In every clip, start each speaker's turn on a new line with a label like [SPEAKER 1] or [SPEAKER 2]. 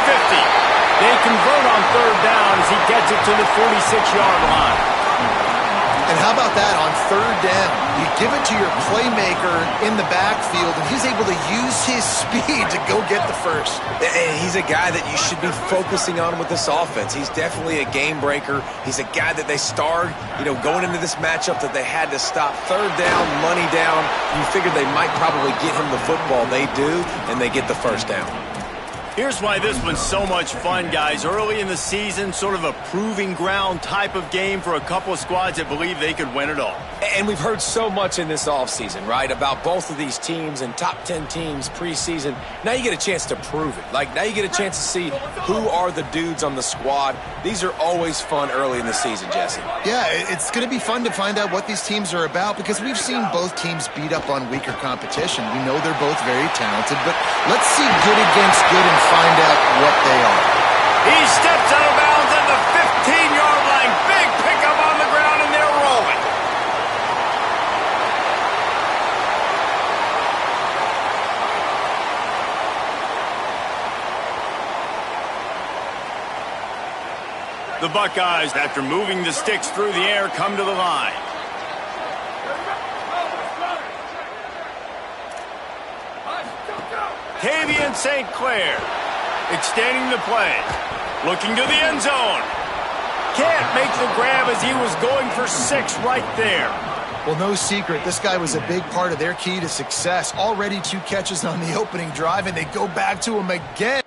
[SPEAKER 1] 50. They convert on third down as he gets it to the 46-yard line.
[SPEAKER 2] And how about that on third down? You give it to your playmaker in the backfield, and he's able to use his speed to go get the first.
[SPEAKER 3] And he's a guy that you should be focusing on with this offense. He's definitely a game breaker. He's a guy that they starred, going into this matchup that they had to stop. Third down, money down. You figured they might probably get him the football. They do, and they get the first down.
[SPEAKER 1] Here's why this one's so much fun, guys. Early in the season, sort of a proving ground type of game for a couple of squads that believe they could win it all.
[SPEAKER 3] And we've heard so much in this offseason, right, about both of these teams and top 10 teams preseason. Now you get a chance to prove it. Now you get a chance to see who are the dudes on the squad. These are always fun early in the season, Jesse.
[SPEAKER 2] Yeah, it's going to be fun to find out what these teams are about because we've seen both teams beat up on weaker competition. We know they're both very talented, but let's see good against good and find out what they are.
[SPEAKER 1] He steps out of bounds at the 15-yard line. Big pickup on the ground, and they're rolling. The Buckeyes, after moving the sticks through the air, come to the line. Tavian St. Clair extending the play, looking to the end zone. Can't make the grab as he was going for 6 right there.
[SPEAKER 2] Well, no secret, this guy was a big part of their key to success. Already 2 catches on the opening drive, and they go back to him again.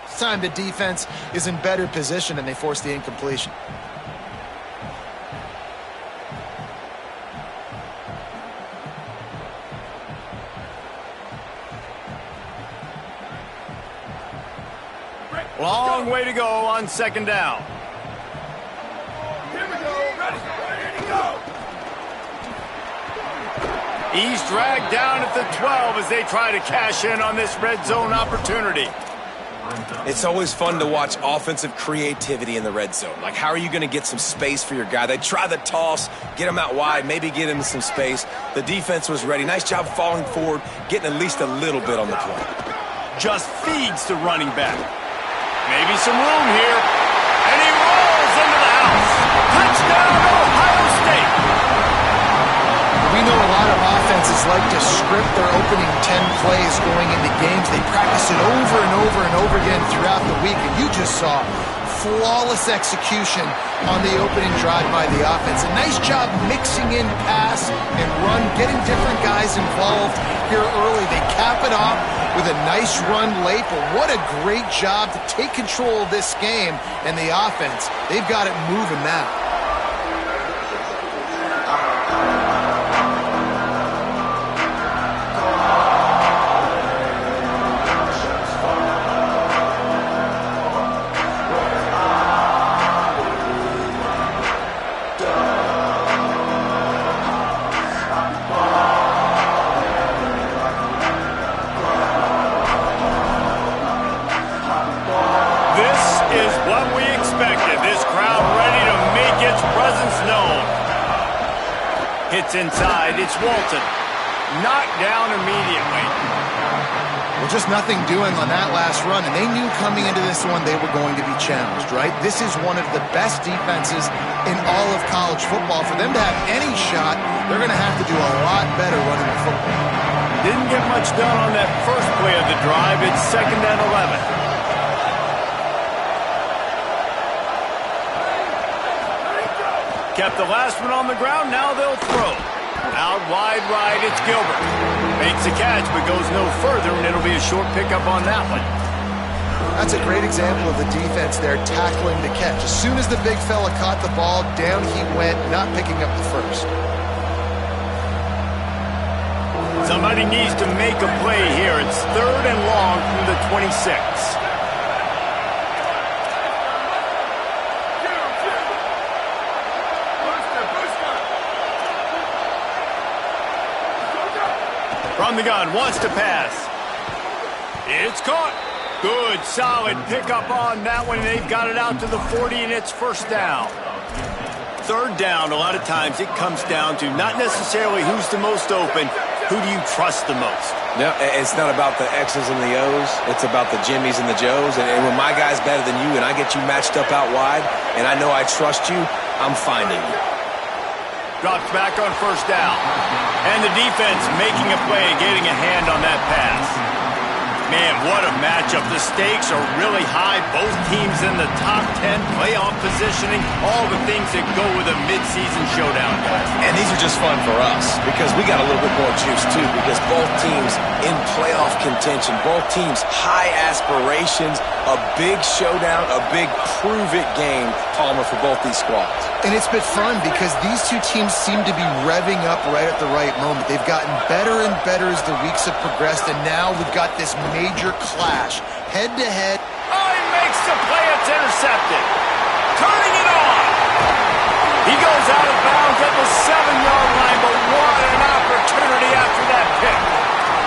[SPEAKER 2] This time the defense is in better position and they force the incompletion.
[SPEAKER 1] Long way to go on second down.
[SPEAKER 4] Here we go. Ready to go.
[SPEAKER 1] He's dragged down at the 12 as they try to cash in on this red zone opportunity.
[SPEAKER 3] It's always fun to watch offensive creativity in the red zone. How are you going to get some space for your guy? They try the toss, get him out wide, maybe get him some space. The defense was ready. Nice job falling forward, getting at least a little bit on the play.
[SPEAKER 1] Just feeds the running back. Maybe some room here. And he rolls into the house. Touchdown, Ohio State.
[SPEAKER 2] We know a lot of offenses like to script their opening 10 plays going into games. They practice it over and over and over again throughout the week, and you just saw flawless execution on the opening drive by the offense. A nice job mixing in pass and run, getting different guys involved here early. They cap it off with a nice run late, but what a great job to take control of this game. And the offense, they've got it moving now.
[SPEAKER 1] Inside, it's Walton. Knocked down immediately.
[SPEAKER 2] Well, just nothing doing on that last run, and they knew coming into this one they were going to be challenged, right? This is one of the best defenses in all of college football. For them to have any shot, they're going to have to do a lot better running the football.
[SPEAKER 1] Didn't get much done on that first play of the drive. It's 2nd and 11. Kept the last one on the ground, now they'll throw. Out wide right, it's Gilbert. Makes a catch, but goes no further, and it'll be a short pickup on that one.
[SPEAKER 2] That's a great example of the defense there tackling the catch. As soon as the big fella caught the ball, down he went, not picking up the first.
[SPEAKER 1] Somebody needs to make a play here. It's 3rd and long from the 26. From the gun, wants to pass. It's caught. Good, solid pickup on that one, and they've got it out to the 40, and it's first down. Third down, a lot of times it comes down to not necessarily who's the most open, who do you trust the most?
[SPEAKER 3] No, it's not about the X's and the O's. It's about the Jimmys and the Joes. And when my guy's better than you and I get you matched up out wide and I know I trust you, I'm finding you.
[SPEAKER 1] Drops back on first down. And the defense making a play, getting a hand on that pass. Man, what a matchup. The stakes are really high. Both teams in the top 10, playoff positioning, all the things that go with a midseason showdown, guys.
[SPEAKER 3] And these are just fun for us because we got a little bit more juice, too, because both teams in playoff contention, both teams high aspirations, a big showdown, a big prove-it game, Palmer, for both these squads.
[SPEAKER 2] And it's been fun because these two teams seem to be revving up right at the right moment. They've gotten better and better as the weeks have progressed, and now we've got this major clash, head-to-head.
[SPEAKER 1] Oh, he makes the play. It's intercepted. Turning it on. He goes out of bounds at the 7-yard line, but what an opportunity after that pick.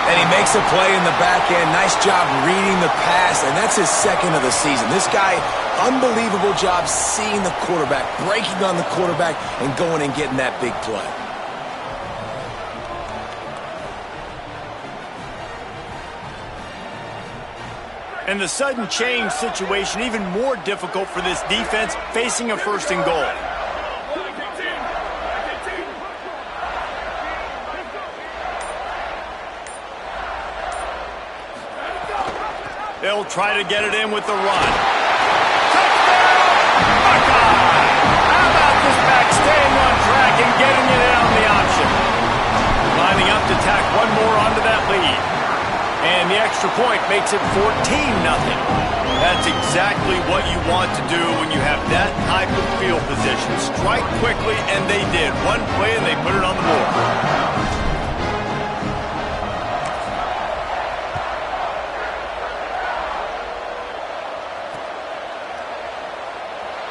[SPEAKER 3] And he makes a play in the back end. Nice job reading the pass, and that's his second of the season. This guy, unbelievable job seeing the quarterback, breaking on the quarterback, and going and getting that big play.
[SPEAKER 1] And the sudden change situation even more difficult for this defense facing a first and goal. They'll try to get it in with the run. Touchdown! Buckeye! How about this back staying on track and getting it in on the option? Lining up to tack one more onto that lead. And the extra point makes it 14-0. That's exactly what you want to do when you have that type of field position. Strike quickly, and they did. One play, and they put it on the board.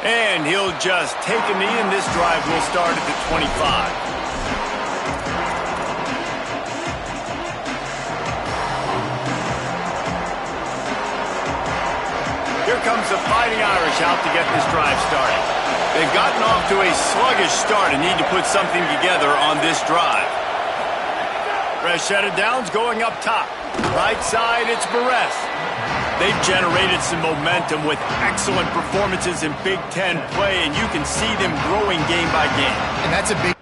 [SPEAKER 1] And he'll just take a knee, and this drive will start at the 25. Here comes the Fighting Irish out to get this drive started. They've gotten off to a sluggish start and need to put something together on this drive. Rashad Downs going up top. Right side, it's Barres. They've generated some momentum with excellent performances in Big Ten play, and you can see them growing game by game.
[SPEAKER 2] And that's a big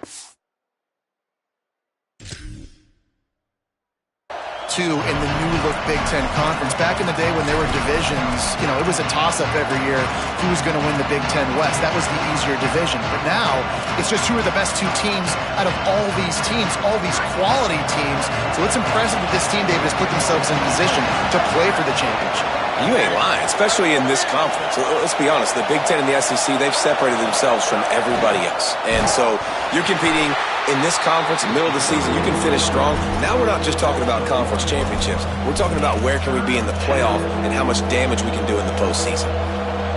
[SPEAKER 2] in the new look Big Ten Conference. Back in the day when there were divisions, you know, it was a toss-up every year who was going to win the Big Ten West. That was the easier division. But now, it's just who are the best two teams out of all these teams, all these quality teams. So it's impressive that this team, David, has put themselves in position to play for the championship.
[SPEAKER 3] You ain't lying, especially in this conference. Let's be honest, the Big Ten and the SEC, they've separated themselves from everybody else. And so you're competing in this conference, in the middle of the season, you can finish strong. Now we're not just talking about conference championships. We're talking about where can we be in the playoff and how much damage we can do in the postseason.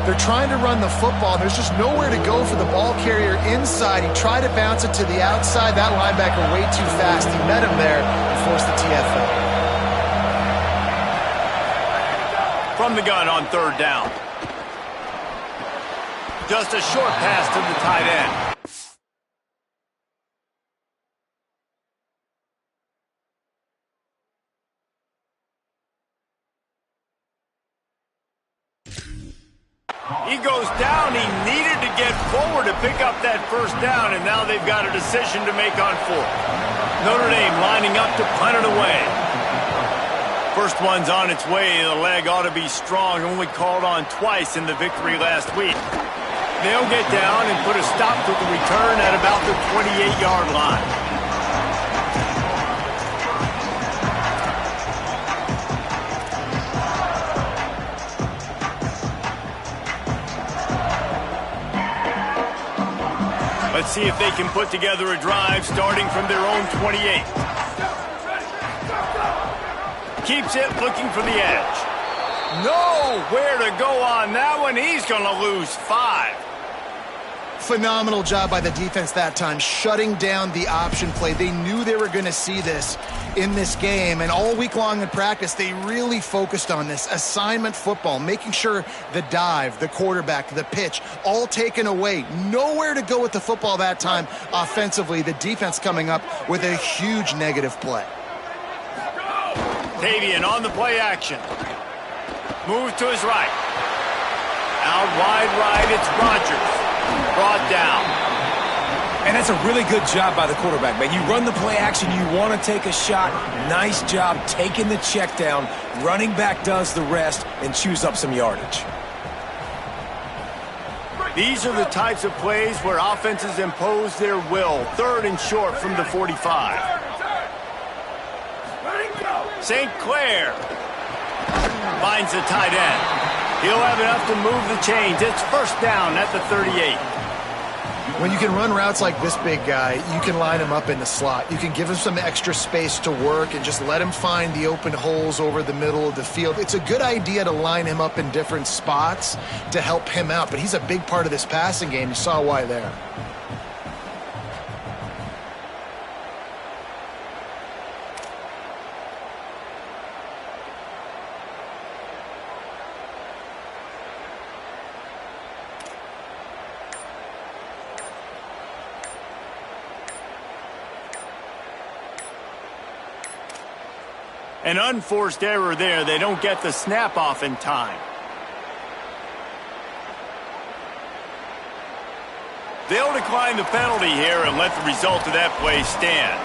[SPEAKER 2] They're trying to run the football. There's just nowhere to go for the ball carrier inside. He tried to bounce it to the outside. That linebacker way too fast. He met him there and forced the TFL.
[SPEAKER 1] From the gun on third down. Just a short pass to the tight end. He goes down. He needed to get forward to pick up that first down, and now they've got a decision to make on fourth. Notre Dame lining up to punt it away. First one's on its way. The leg ought to be strong. Only called on twice in the victory last week. They'll get down and put a stop to the return at about the 28-yard line. Let's see if they can put together a drive starting from their own 28. Keeps it, looking for the edge. Nowhere to go on that one. He's going to lose 5.
[SPEAKER 2] Phenomenal job by the defense that time, shutting down the option play. They knew they were going to see this in this game, and all week long in practice, they really focused on this assignment football, making sure the dive, the quarterback, the pitch, all taken away. Nowhere to go with the football that time offensively. The defense coming up with a huge negative play.
[SPEAKER 1] Tavian on the play action. Moves to his right. Out wide right, it's Rodgers. Brought down.
[SPEAKER 3] And that's a really good job by the quarterback, man. You run the play action, you want to take a shot. Nice job taking the check down. Running back does the rest and chews up some yardage.
[SPEAKER 1] These are the types of plays where offenses impose their will. 3rd and short from the 45. St. Clair finds the tight end. He'll have enough to move the chains. It's 1st down at the 38.
[SPEAKER 2] When you can run routes like this big guy, you can line him up in the slot. You can give him some extra space to work and just let him find the open holes over the middle of the field. It's a good idea to line him up in different spots to help him out, but he's a big part of this passing game. You saw why there.
[SPEAKER 1] An unforced error there. They don't get the snap off in time. They'll decline the penalty here and let the result of that play stand.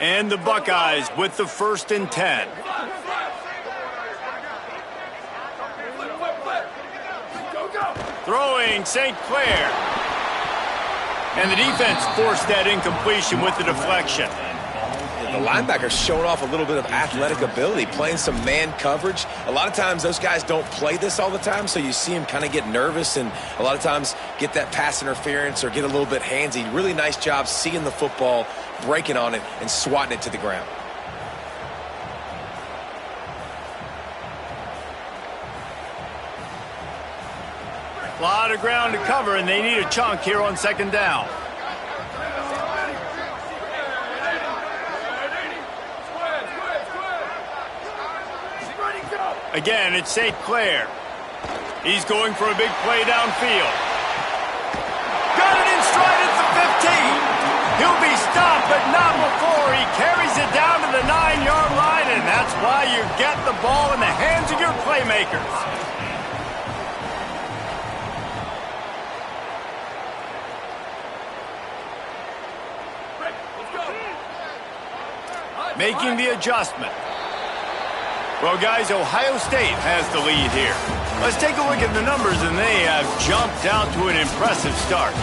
[SPEAKER 1] And the Buckeyes with the 1st and 10. Throwing St. Clair. And the defense forced that incompletion with the deflection.
[SPEAKER 3] The linebacker's showing off a little bit of athletic ability, playing some man coverage. A lot of times those guys don't play this all the time, so you see him kind of get nervous and a lot of times get that pass interference or get a little bit handsy. Really nice job seeing the football, breaking on it, and swatting it to the ground.
[SPEAKER 1] A lot of ground to cover, and they need a chunk here on 2nd down. Again, it's St. Clair. He's going for a big play downfield. Got it in stride at the 15. He'll be stopped, but not before he carries it down to the 9-yard line, and that's why you get the ball in the hands of your playmakers. Making the adjustment. Well, guys, Ohio State has the lead here. Let's take a look at the numbers, and they have jumped out to an impressive start.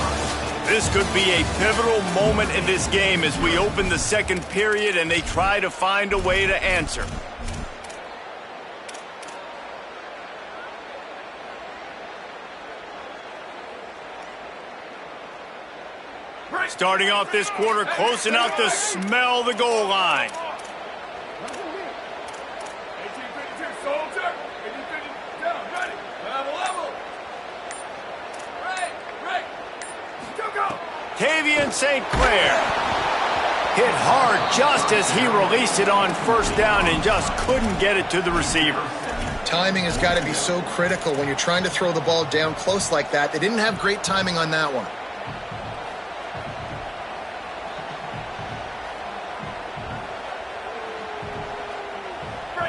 [SPEAKER 1] This could be a pivotal moment in this game as we open the 2nd period and they try to find a way to answer. Starting off this quarter close enough to smell the goal line. Tavian St. Clair hit hard just as he released it on 1st down and just couldn't get it to the receiver.
[SPEAKER 2] Timing has got to be so critical when you're trying to throw the ball down close like that. They didn't have great timing on that one.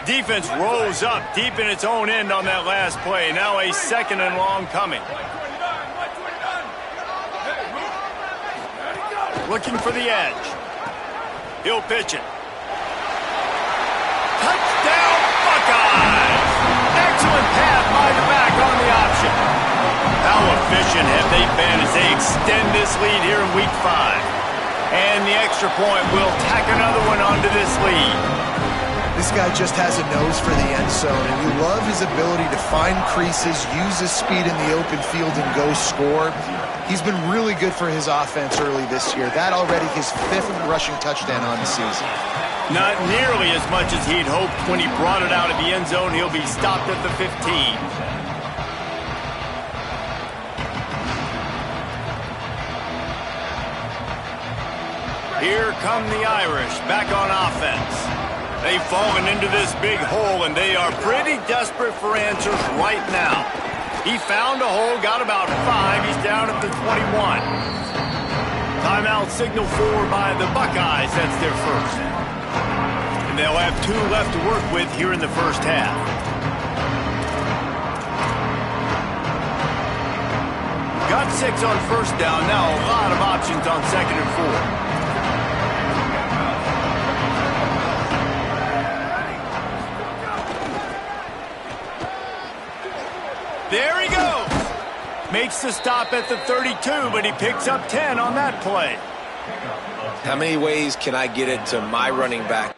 [SPEAKER 1] Defense rose up deep in its own end on that last play. Now a 2nd and long coming. Looking for the edge. He'll pitch it. Touchdown, Buckeyes! Excellent pass by the back on the option. How efficient have they been as they extend this lead here in Week 5? And the extra point will tack another one onto this lead.
[SPEAKER 2] This guy just has a nose for the end zone, and you love his ability to find creases, use his speed in the open field, and go score. He's been really good for his offense early this year. That already his 5th rushing touchdown on the season.
[SPEAKER 1] Not nearly as much as he'd hoped when he brought it out of the end zone. He'll be stopped at the 15. Here come the Irish back on offense. They've fallen into this big hole, and they are pretty desperate for answers right now. He found a hole, got about 5. He's down at the 21. Timeout signal for by the Buckeyes. That's their first. And they'll have 2 left to work with here in the first half. Got 6 on first down. Now a lot of options on 2nd and 4. There he goes. Makes the stop at the 32, but he picks up 10 on that play.
[SPEAKER 3] How many ways can I get it to my running back?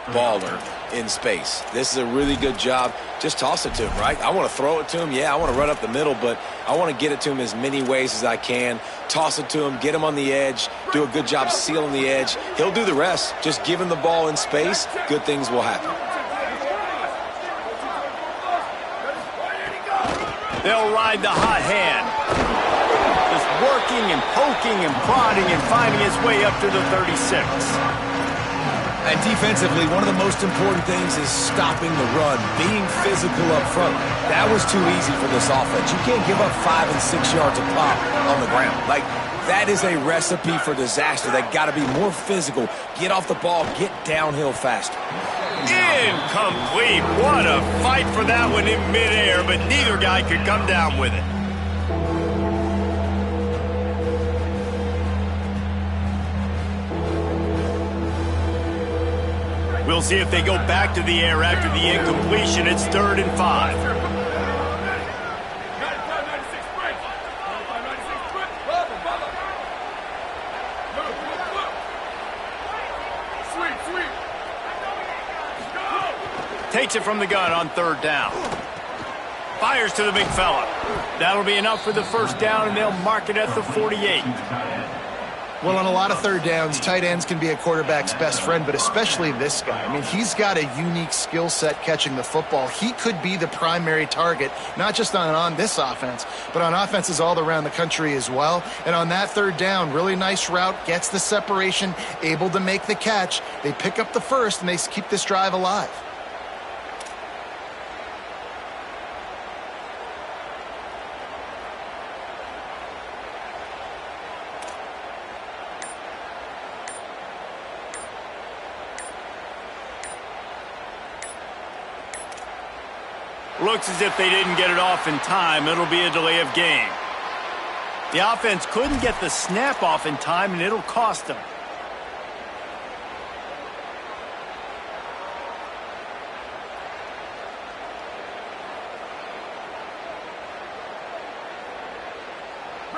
[SPEAKER 3] Baller in space. This is a really good job. Just toss it to him, right? I want to throw it to him. Yeah, I want to run up the middle, but I want to get it to him as many ways as I can. Toss it to him, get him on the edge, do a good job sealing the edge. He'll do the rest. Just give him the ball in space. Good things will happen.
[SPEAKER 1] They'll ride the hot hand. Just working and poking and prodding and finding his way up to the 36.
[SPEAKER 3] And defensively, one of the most important things is stopping the run, being physical up front. That was too easy for this offense. You can't give up 5 and 6 yards a pop on the ground. Like, that is a recipe for disaster. They got to be more physical, get off the ball, get downhill faster.
[SPEAKER 1] Incomplete. What a fight for that one in midair, but neither guy could come down with it. We'll see if they go back to the air after the incompletion. It's 3rd and 5. Takes it from the gun on 3rd down. Fires to the big fella. That'll be enough for the first down, and they'll mark it at the 48.
[SPEAKER 2] Well, on a lot of 3rd downs, tight ends can be a quarterback's best friend, but especially this guy. I mean, he's got a unique skill set catching the football. He could be the primary target, not just on this offense, but on offenses all around the country as well. And on that 3rd down, really nice route, gets the separation, able to make the catch. They pick up the first, and they keep this drive alive.
[SPEAKER 1] Looks as if they didn't get it off in time. It'll be a delay of game. The offense couldn't get the snap off in time, and it'll cost them.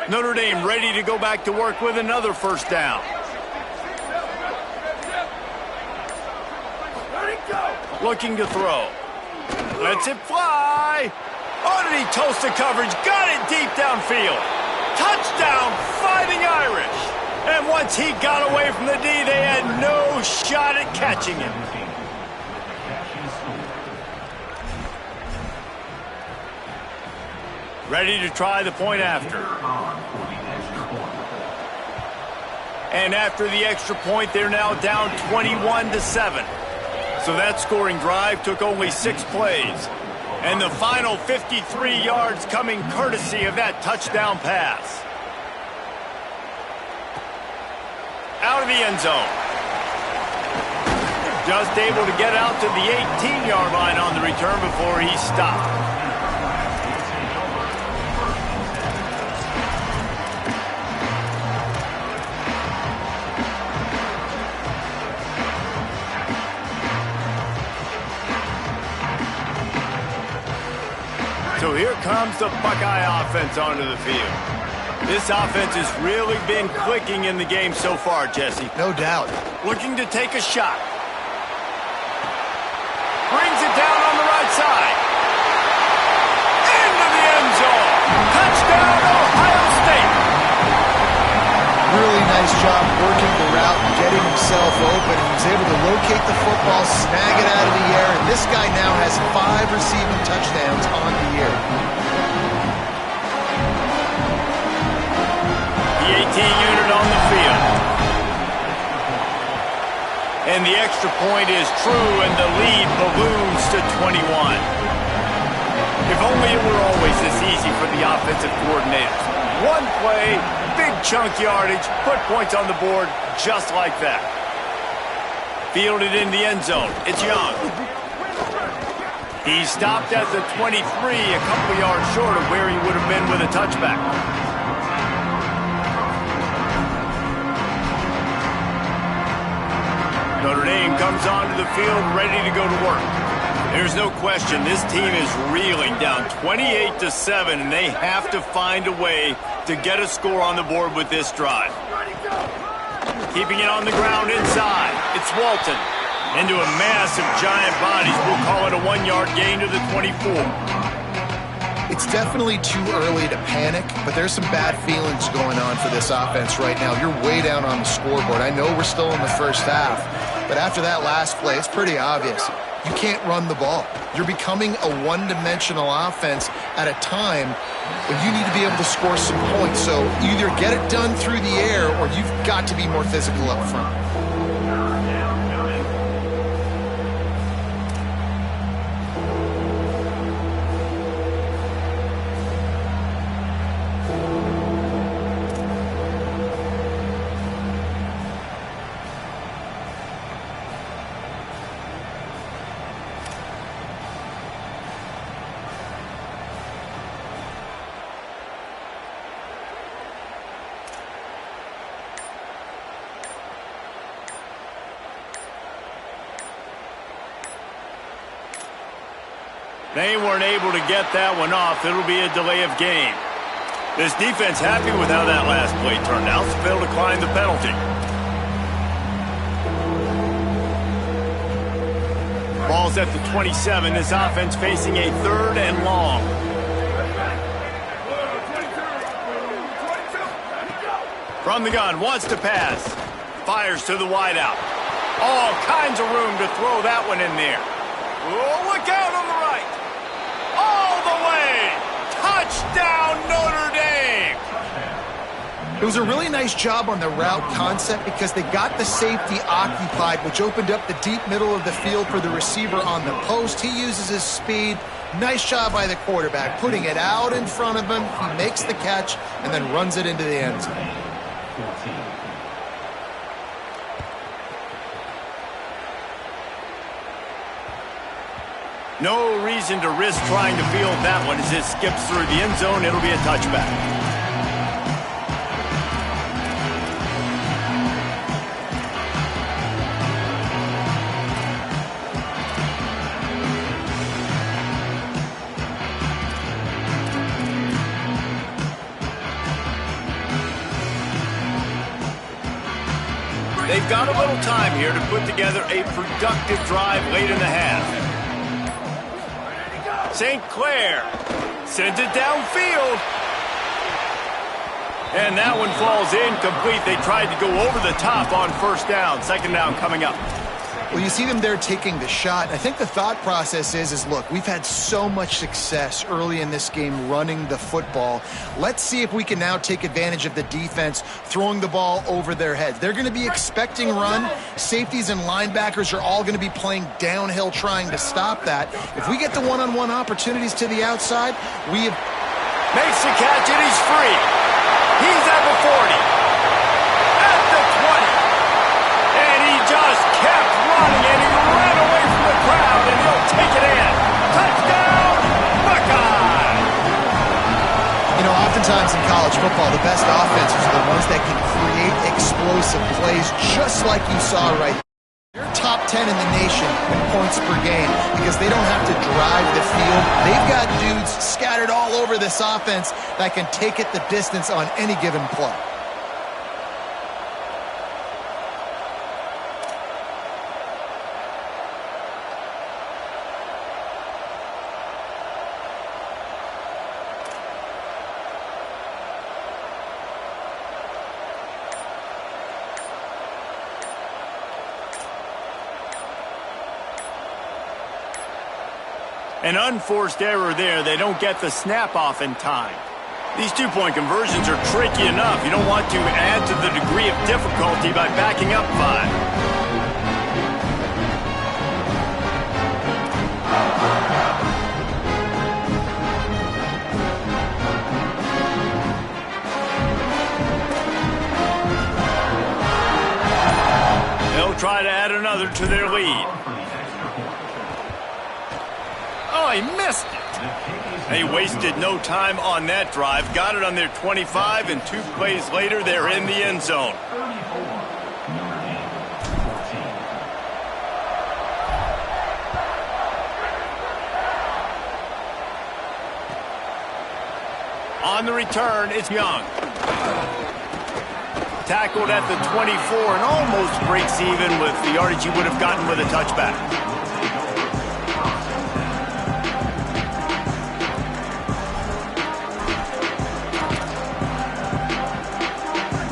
[SPEAKER 1] Notre Dame ready to go back to work with another first down. Looking to throw. Lets it fly. Oh, did he toast the coverage? Got it deep downfield. Touchdown, Fighting Irish. And once he got away from the D, they had no shot at catching him. Ready to try the point after. And after the extra point, they're now down 21-7. So that scoring drive took only 6 plays. And the final 53 yards coming courtesy of that touchdown pass. Out of the end zone. Just able to get out to the 18-yard line on the return before he stopped. So here comes the Buckeye offense onto the field. This offense has really been clicking in the game so far, Jesse.
[SPEAKER 2] No doubt.
[SPEAKER 1] Looking to take a shot. Brings it down on the right side. Into the end zone. Touchdown, Ohio State.
[SPEAKER 2] Really nice job working the route and getting himself open. He was able to locate the football, snag it out of the air, and this guy now has 5 receiving touchdowns on the year.
[SPEAKER 1] The 18 unit on the field. And the extra point is true, and the lead balloons to 21. If only it were always this easy for the offensive coordinators. One play, big chunk yardage, put points on the board just like that. Fielded in the end zone. It's Young. He stopped at the 23, a couple yards short of where he would have been with a touchback. Notre Dame comes onto the field ready to go to work. There's no question this team is reeling down 28-7, and they have to find a way to get a score on the board with this drive. Keeping it on the ground inside. It's Walton. Into a mass of giant bodies. We'll call it a 1-yard gain to the 24.
[SPEAKER 2] It's definitely too early to panic, but there's some bad feelings going on for this offense right now. You're way down on the scoreboard. I know we're still in the first half, but after that last play, it's pretty obvious. You can't run the ball. You're becoming a one-dimensional offense at a time when you need to be able to score some points. So either get it done through the air or you've got to be more physical up front.
[SPEAKER 1] They weren't able to get that one off. It'll be a delay of game. This defense happy with how that last play turned out, so they'll decline the penalty. Ball's at the 27. This offense facing a 3rd and long. From the gun, wants to pass. Fires to the wideout. All kinds of room to throw that one in there. Oh, look out on the right. All the way. Touchdown, Notre Dame.
[SPEAKER 2] It was a really nice job on the route concept because they got the safety occupied, which opened up the deep middle of the field for the receiver on the post. He uses his speed. Nice job by the quarterback, putting it out in front of him. He makes the catch and then runs it into the end zone.
[SPEAKER 1] No reason to risk trying to field that one as it skips through the end zone. It'll be a touchback. They've got a little time here to put together a productive drive late in the half. St. Clair sends it downfield. And that one falls incomplete. They tried to go over the top on 1st down. 2nd down coming up.
[SPEAKER 2] Well, you see them there taking the shot. I think the thought process is look, we've had so much success early in this game running the football. Let's see if we can now take advantage of the defense throwing the ball over their heads. They're going to be expecting run. Safeties and linebackers are all going to be playing downhill trying to stop that. If we get the one-on-one opportunities to the outside, we have...
[SPEAKER 1] Makes the catch and he's free. He's at the 40. At the 20. And he just kept running, and he ran away from the crowd, and he'll take it in. Touchdown, Buckeye!
[SPEAKER 2] You know, oftentimes in college football, the best offenses are the ones that can create explosive plays, just like you saw right there. Their top top 10 in the nation in points per game because they don't have to drive the field. They've got dudes scattered all over this offense that can take it the distance on any given play.
[SPEAKER 1] An unforced error there. They don't get the snap off in time. These two-point conversions are tricky enough. You don't want to add to the degree of difficulty by backing up 5. They'll try to add another to their lead. Oh, he missed it. They wasted no time on that drive. Got it on their 25, and 2 plays later, they're in the end zone. On the return, it's Young. Tackled at the 24 and almost breaks even with the yardage he would have gotten with a touchback.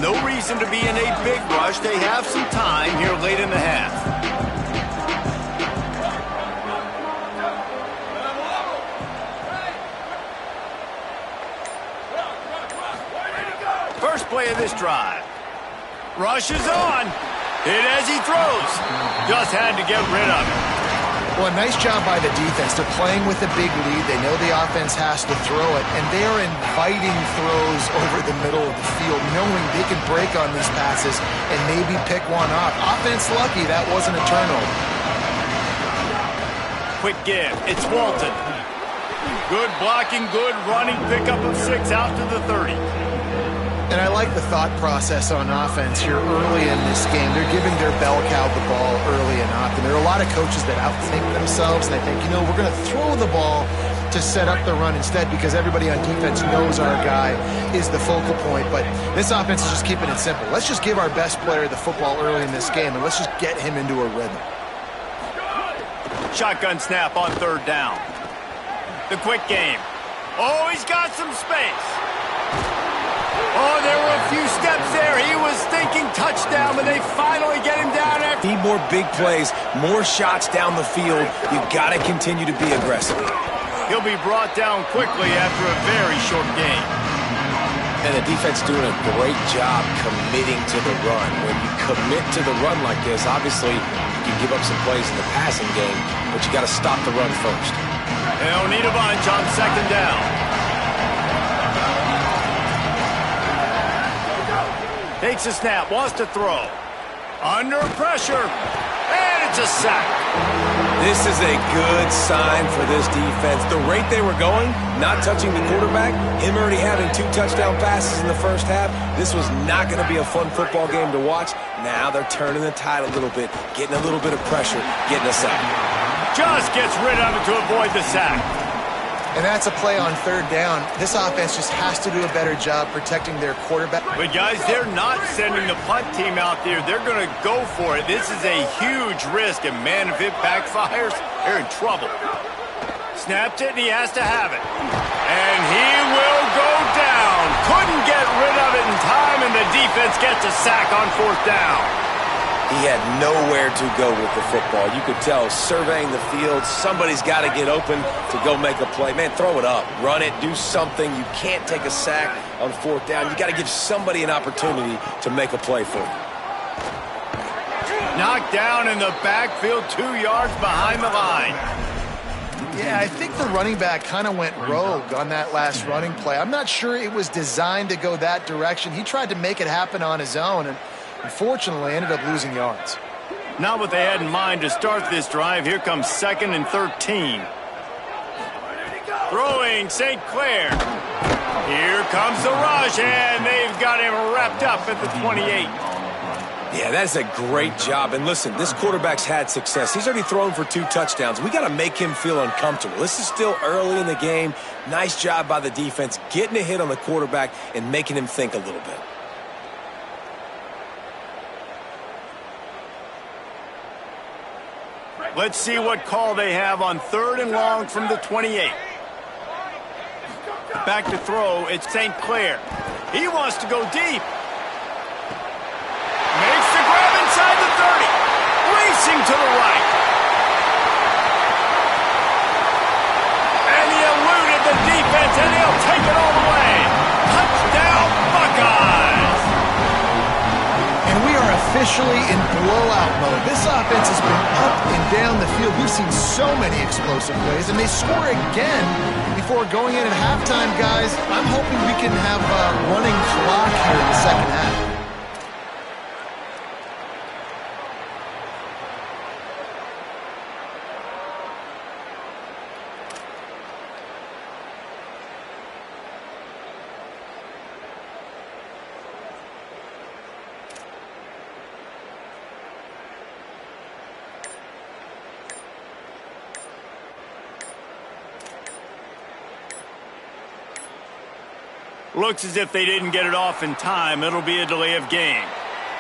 [SPEAKER 1] No reason to be in a big rush. They have some time here late in the half. First play of this drive. Rush is on. Hit as he throws. Just had to get rid of it.
[SPEAKER 2] Well, a nice job by the defense. They're playing with a big lead. They know the offense has to throw it, and they are inviting throws over the middle of the field, knowing they can break on these passes and maybe pick one off. Offense lucky that wasn't a turnover.
[SPEAKER 1] Quick give. It's Walton. Good blocking, good running. Pickup of 6 out to the 30.
[SPEAKER 2] And I like the thought process on offense here early in this game. They're giving their bell cow the ball early and often. There are a lot of coaches that outthink themselves, and they think, you know, we're going to throw the ball to set up the run instead because everybody on defense knows our guy is the focal point. But this offense is just keeping it simple. Let's just give our best player the football early in this game, and let's just get him into a rhythm.
[SPEAKER 1] Shotgun snap on 3rd down. The quick game. Oh, he's got some space. Oh, there were a few steps there. He was thinking touchdown, but they finally get him down there.
[SPEAKER 3] Need more big plays, more shots down the field. You've got to continue to be aggressive.
[SPEAKER 1] He'll be brought down quickly after a very short game.
[SPEAKER 3] And the defense doing a great job committing to the run. When you commit to the run like this, obviously you can give up some plays in the passing game, but you got to stop the run first.
[SPEAKER 1] They'll need a bunch on 2nd down. Takes a snap, wants to throw. Under pressure, and it's a sack.
[SPEAKER 3] This is a good sign for this defense. The rate they were going, not touching the quarterback, him already having 2 touchdown passes in the first half, this was not going to be a fun football game to watch. Now they're turning the tide a little bit, getting a little bit of pressure, getting a sack.
[SPEAKER 1] Just gets rid of it to avoid the sack.
[SPEAKER 2] And that's a play on 3rd down. This offense just has to do a better job protecting their quarterback.
[SPEAKER 1] But guys, they're not sending the punt team out there. They're going to go for it. This is a huge risk, and man, if it backfires, they're in trouble. Snapped it, and he has to have it. And he will go down. Couldn't get rid of it in time, and the defense gets a sack on 4th down.
[SPEAKER 3] He had nowhere to go with the football. You could tell, surveying the field, somebody's got to get open to go make a play. Man, throw it up, run it, do something. You can't take a sack on 4th down. You got to give somebody an opportunity to make a play for you.
[SPEAKER 1] Knocked down in the backfield, 2 yards behind the line.
[SPEAKER 2] Yeah, I think the running back kind of went rogue on that last running play. I'm not sure it was designed to go that direction. He tried to make it happen on his own, and unfortunately ended up losing yards.
[SPEAKER 1] Not what they had in mind to start this drive. Here comes 2nd and 13. Throwing St. Clair. Here comes the rush, and they've got him wrapped up at the 28.
[SPEAKER 3] Yeah, that's a great job. And listen, this quarterback's had success. He's already thrown for 2 touchdowns. We got to make him feel uncomfortable. This is still early in the game. Nice job by the defense, getting a hit on the quarterback and making him think a little bit.
[SPEAKER 1] Let's see what call they have on 3rd and long from the 28. Back to throw, it's St. Clair. He wants to go deep. Makes the grab inside the 30. Racing to the right. And he eluded the defense, and he'll take it all the way. Touchdown, Buckeyes!
[SPEAKER 2] And we are officially in blowout mode. This offense has been up and down the field. We've seen so many explosive plays, and they score again before going in at halftime, guys. I'm hoping we can have a running clock here in the second half.
[SPEAKER 1] Looks as if they didn't get it off in time. It'll be a delay of game.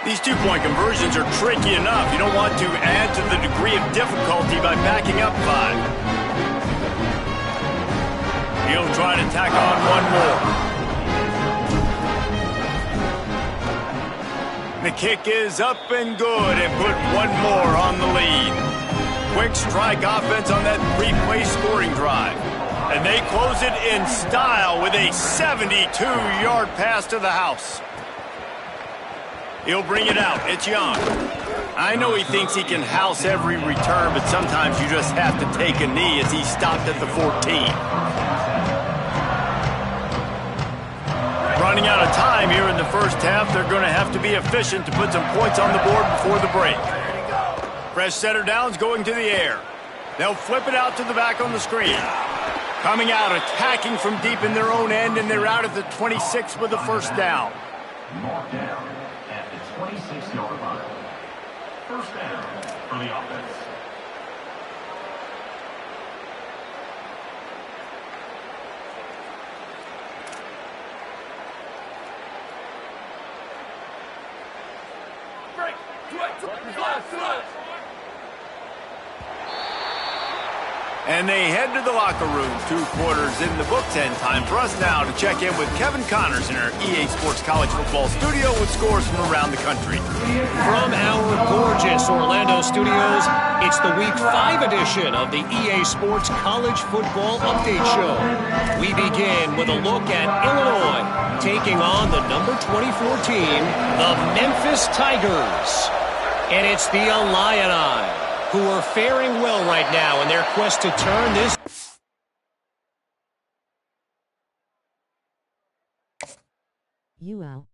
[SPEAKER 1] These 2-point conversions are tricky enough. You don't want to add to the degree of difficulty by backing up 5. He'll try to tack on one more. The kick is up and good and put one more on the lead. Quick strike offense on that 3-play scoring drive. And they close it in style with a 72-yard pass to the house. He'll bring it out. It's Young. I know he thinks he can house every return, but sometimes you just have to take a knee as he stopped at the 14. Running out of time here in the first half, they're going to have to be efficient to put some points on the board before the break. Fresh setter downs going to the air. They'll flip it out to the back on the screen. Coming out, attacking from deep in their own end, and they're out at the 26 with the first down.
[SPEAKER 5] Marked down at the 26-yard line. First down for the offense.
[SPEAKER 4] Break. Flat.
[SPEAKER 1] And they head to the locker room. 2 quarters in the books, and time for us now to check in with Kevin Connors in our EA Sports College Football studio with scores from around the country.
[SPEAKER 6] From our gorgeous Orlando studios, it's the Week 5 edition of the EA Sports College Football Update Show. We begin with a look at Illinois taking on the number 24 team, the Memphis Tigers. And it's the Illini who are faring well right now in their quest to turn this.
[SPEAKER 7] You out.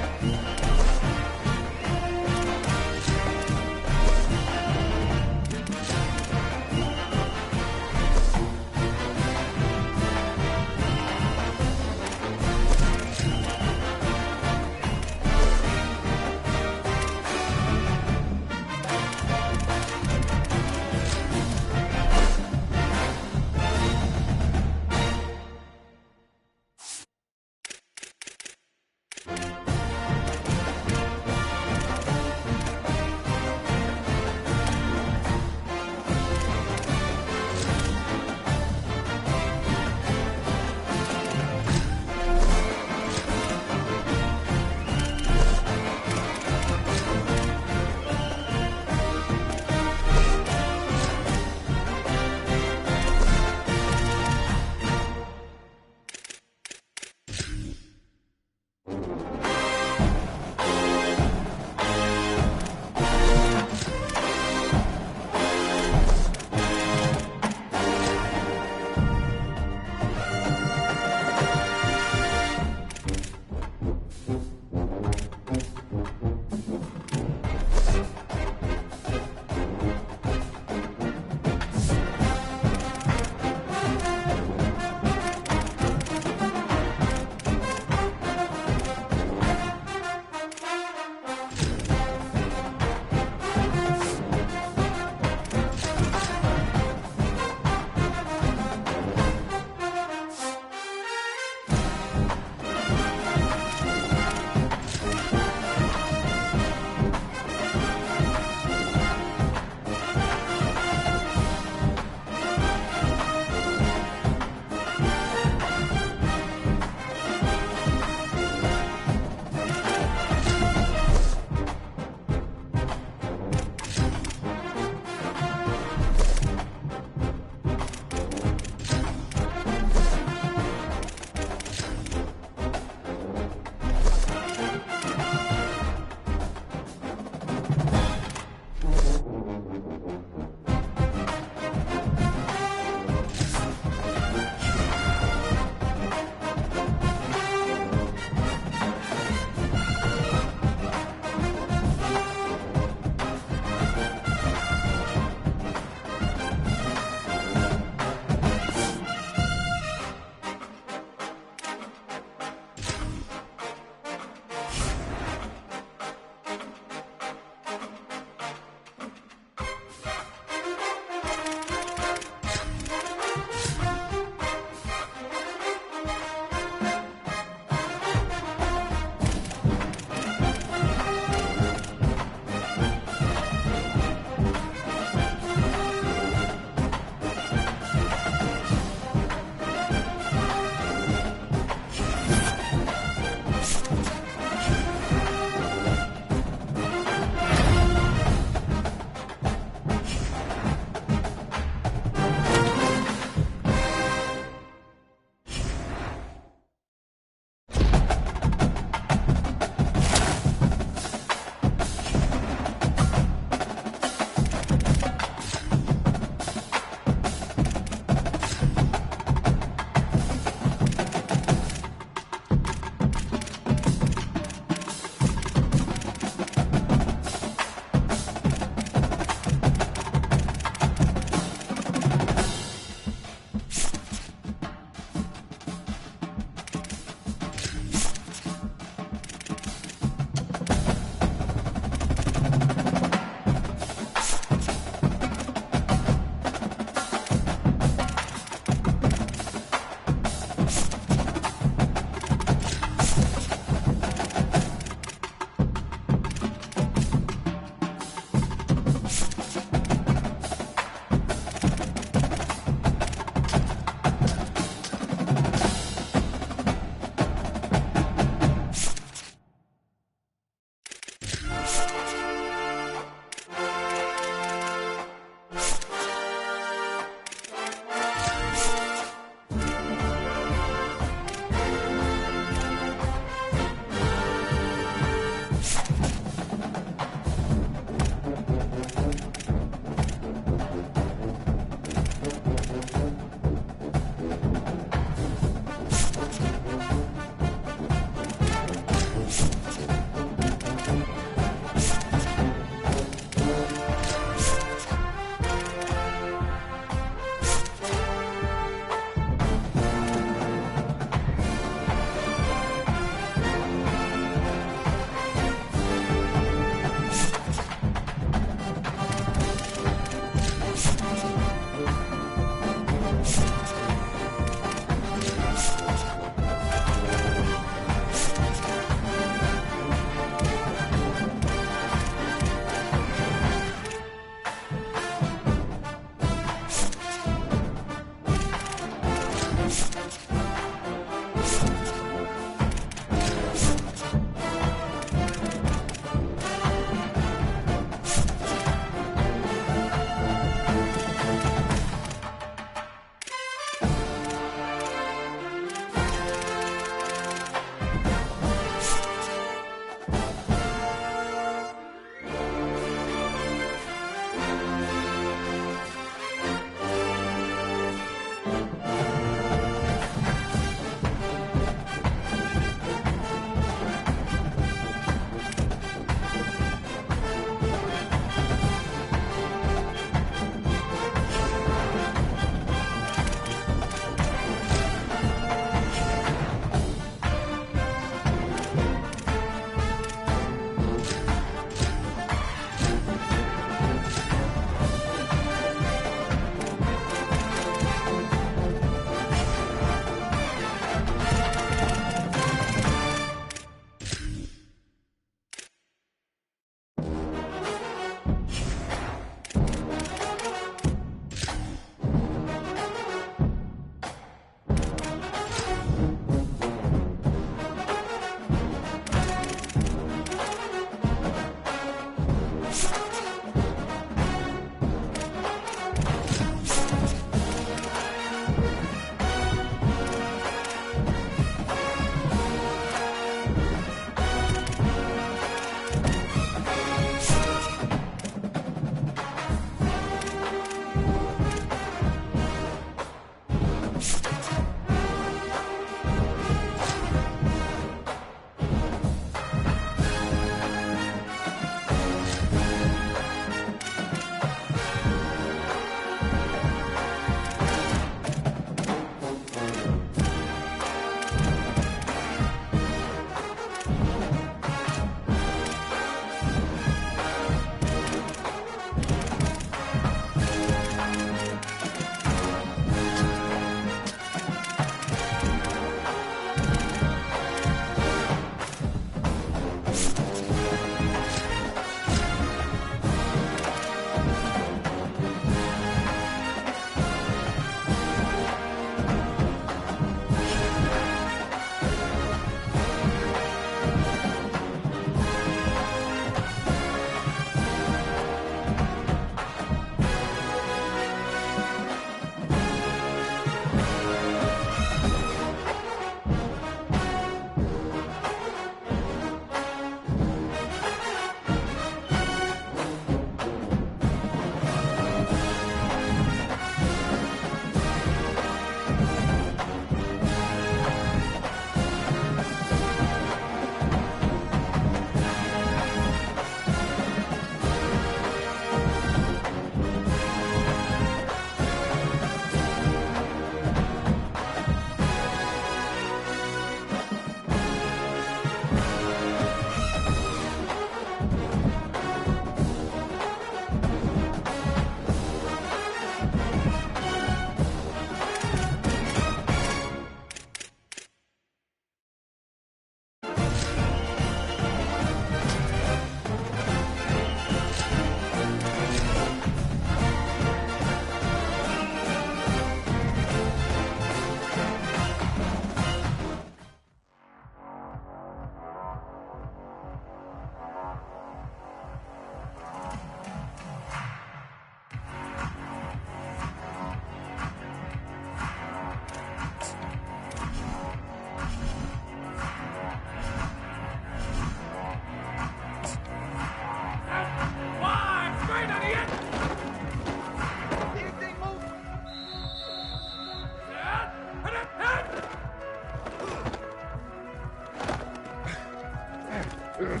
[SPEAKER 4] Ready,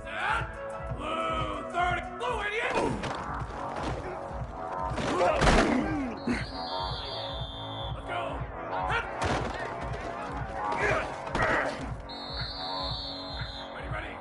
[SPEAKER 4] set, blue, 30, blue, idiot! Let's go! Ready, ready,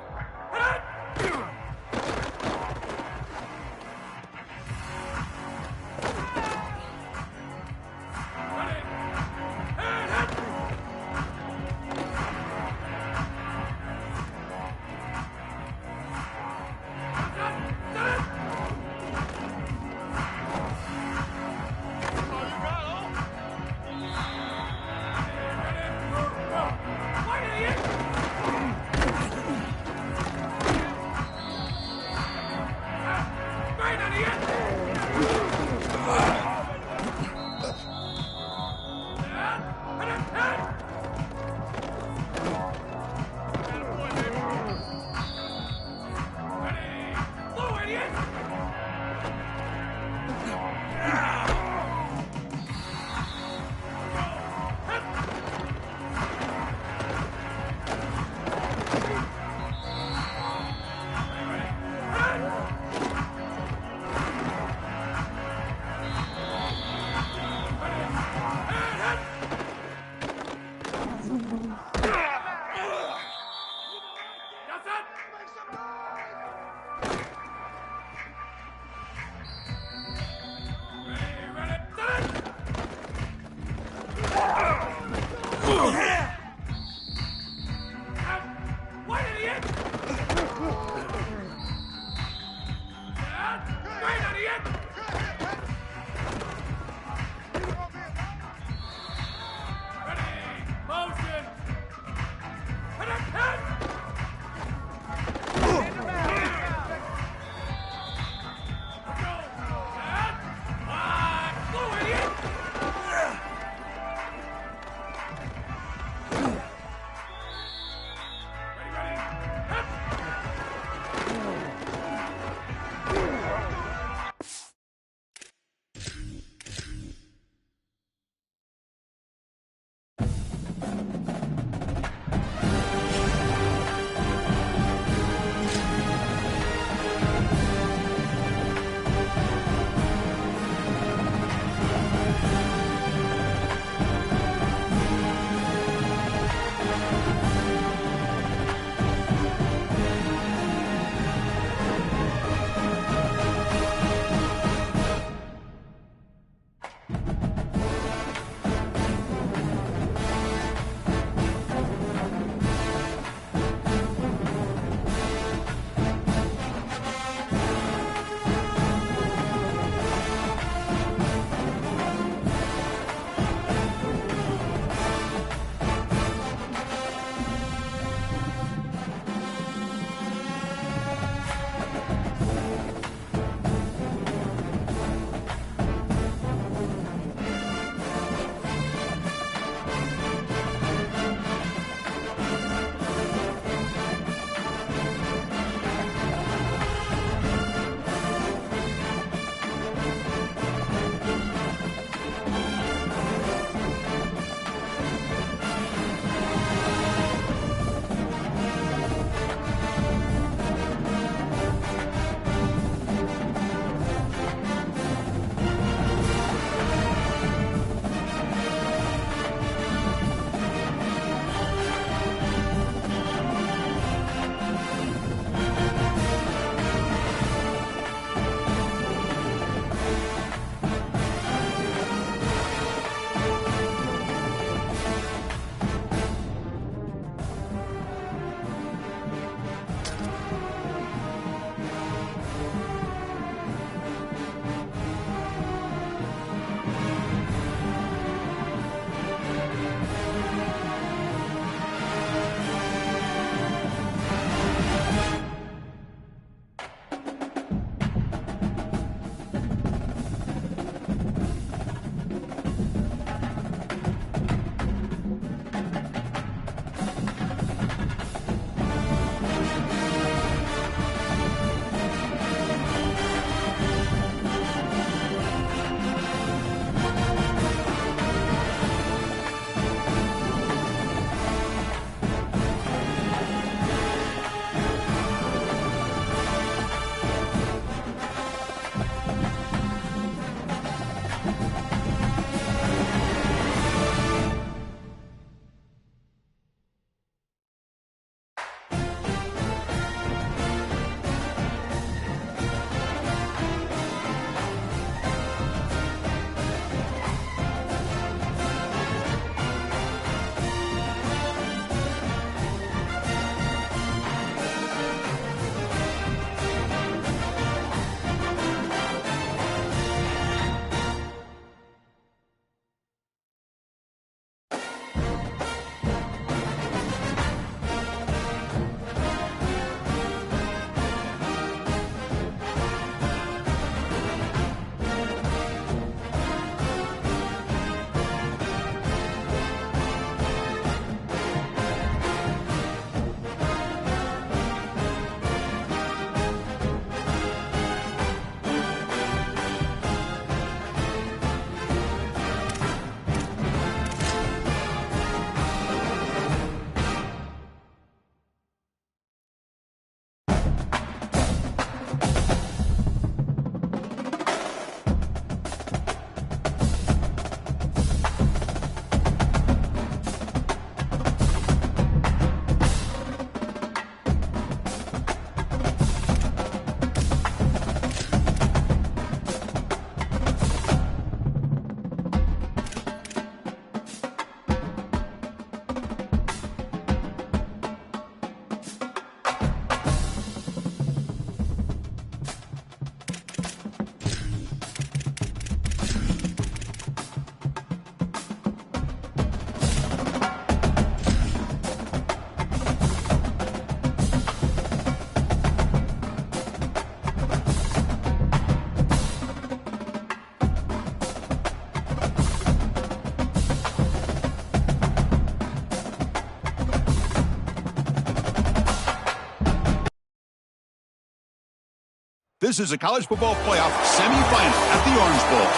[SPEAKER 8] This is a college football playoff semifinal at the Orange Bowl.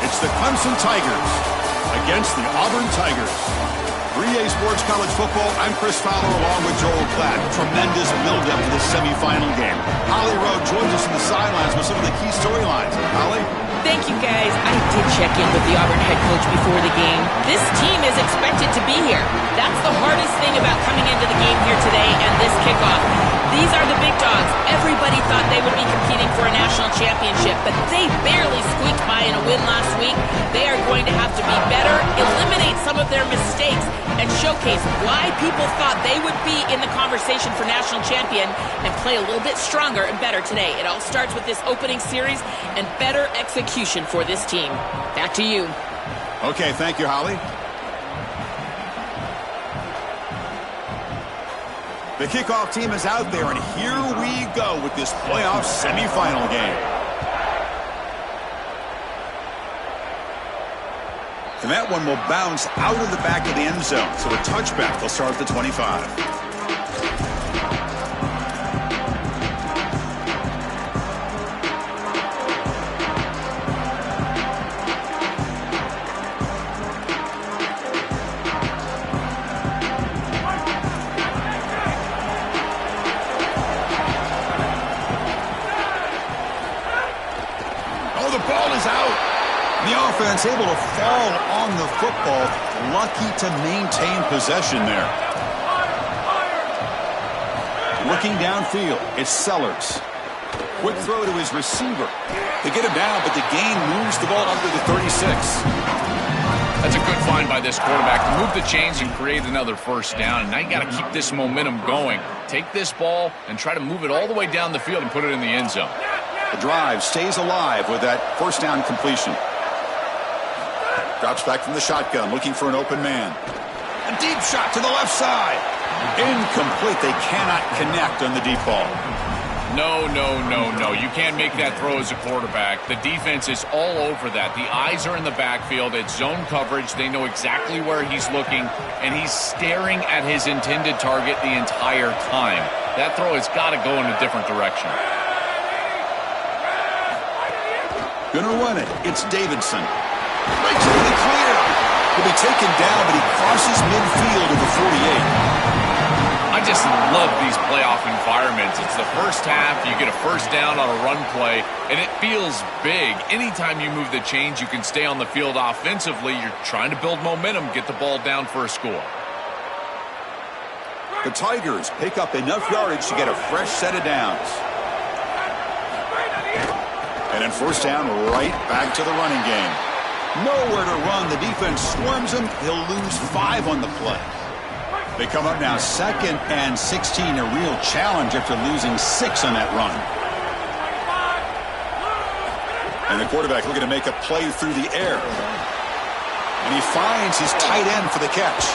[SPEAKER 8] It's the Clemson Tigers against the Auburn Tigers. 3A Sports College Football, I'm Chris Fowler along with Joel Klatt. Tremendous build-up to this semifinal game. Holly Rowe joins us from the sidelines with some of the key storylines. Holly?
[SPEAKER 9] Thank you, guys. I did check in with the Auburn head coach before the game. This team is expected to be here. That's the hardest thing about coming into the game here today and this kickoff. These are the big dogs. Everybody thought they would be competing for a national championship, but they barely squeaked by in a win last week. They are going to have to be better, eliminate some of their mistakes, and showcase why people thought they would be in the conversation for national champion and play a little bit stronger and better today. It all starts with this opening series and better execution for this team. Back to you.
[SPEAKER 8] Okay, thank you, Holly. The kickoff team is out there, and here we go with this playoff semifinal game. And that one will bounce out of the back of the end zone. So a touchback. They'll start at the 25. Oh, the ball is out. The offense able to fall on the football. Lucky to maintain possession there. Looking downfield, it's Sellers. Quick throw to his receiver. They get him down, but the gain moves the ball up to the 36.
[SPEAKER 10] That's a good find by this quarterback to move the chains and create another first down. And now you got to keep this momentum going. Take this ball and try to move it all the way down the field and put it in the end zone.
[SPEAKER 8] The drive stays alive with that first down completion. Drops back from the shotgun, looking for an open man. A deep shot to the left side. Incomplete. They cannot connect on the deep ball.
[SPEAKER 10] No. You can't make that throw as a quarterback. The defense is all over that. The eyes are in the backfield. It's zone coverage. They know exactly where he's looking, and he's staring at his intended target the entire time. That throw has got to go in a different direction.
[SPEAKER 8] Gonna run it. It's Davidson. Breaks into the clear. He'll be taken down, but he crosses midfield to the 48.
[SPEAKER 10] I just love these playoff environments. It's the first half. You get a first down on a run play, and it feels big. Anytime you move the chains, you can stay on the field offensively. You're trying to build momentum, get the ball down for a score.
[SPEAKER 8] The Tigers pick up enough yardage to get a fresh set of downs. And then first down, right back to the running game. Nowhere to run. The defense swarms him. He'll lose 5 on the play. They come up now 2nd and 16. A real challenge after losing 6 on that run. And the quarterback looking to make a play through the air. And he finds his tight end for the catch.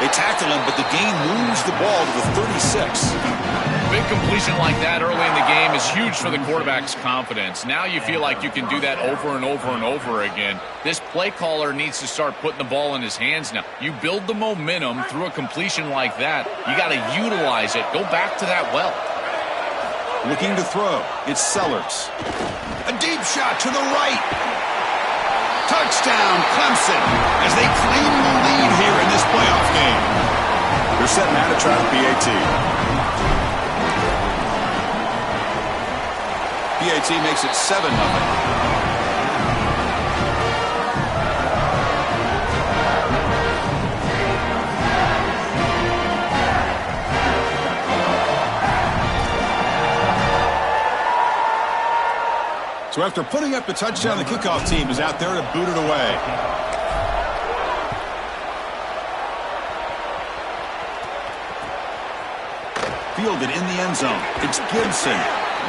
[SPEAKER 8] They tackle him, but the gain moves the ball to the 36.
[SPEAKER 10] Big completion like that early in the game is huge for the quarterback's confidence. Now you feel like you can do that over and over and over again. This play caller needs to start putting the ball in his hands now. You build the momentum through a completion like that. You got to utilize it. Go back to that well.
[SPEAKER 8] Looking to throw. It's Sellers. A deep shot to the right. Touchdown, Clemson, as they claim the lead here in this playoff game. They're setting out to try the PAT. PAT makes it 7-0. So after putting up the touchdown, the kickoff team is out there to boot it away. Fielded in the end zone. It's Gibson.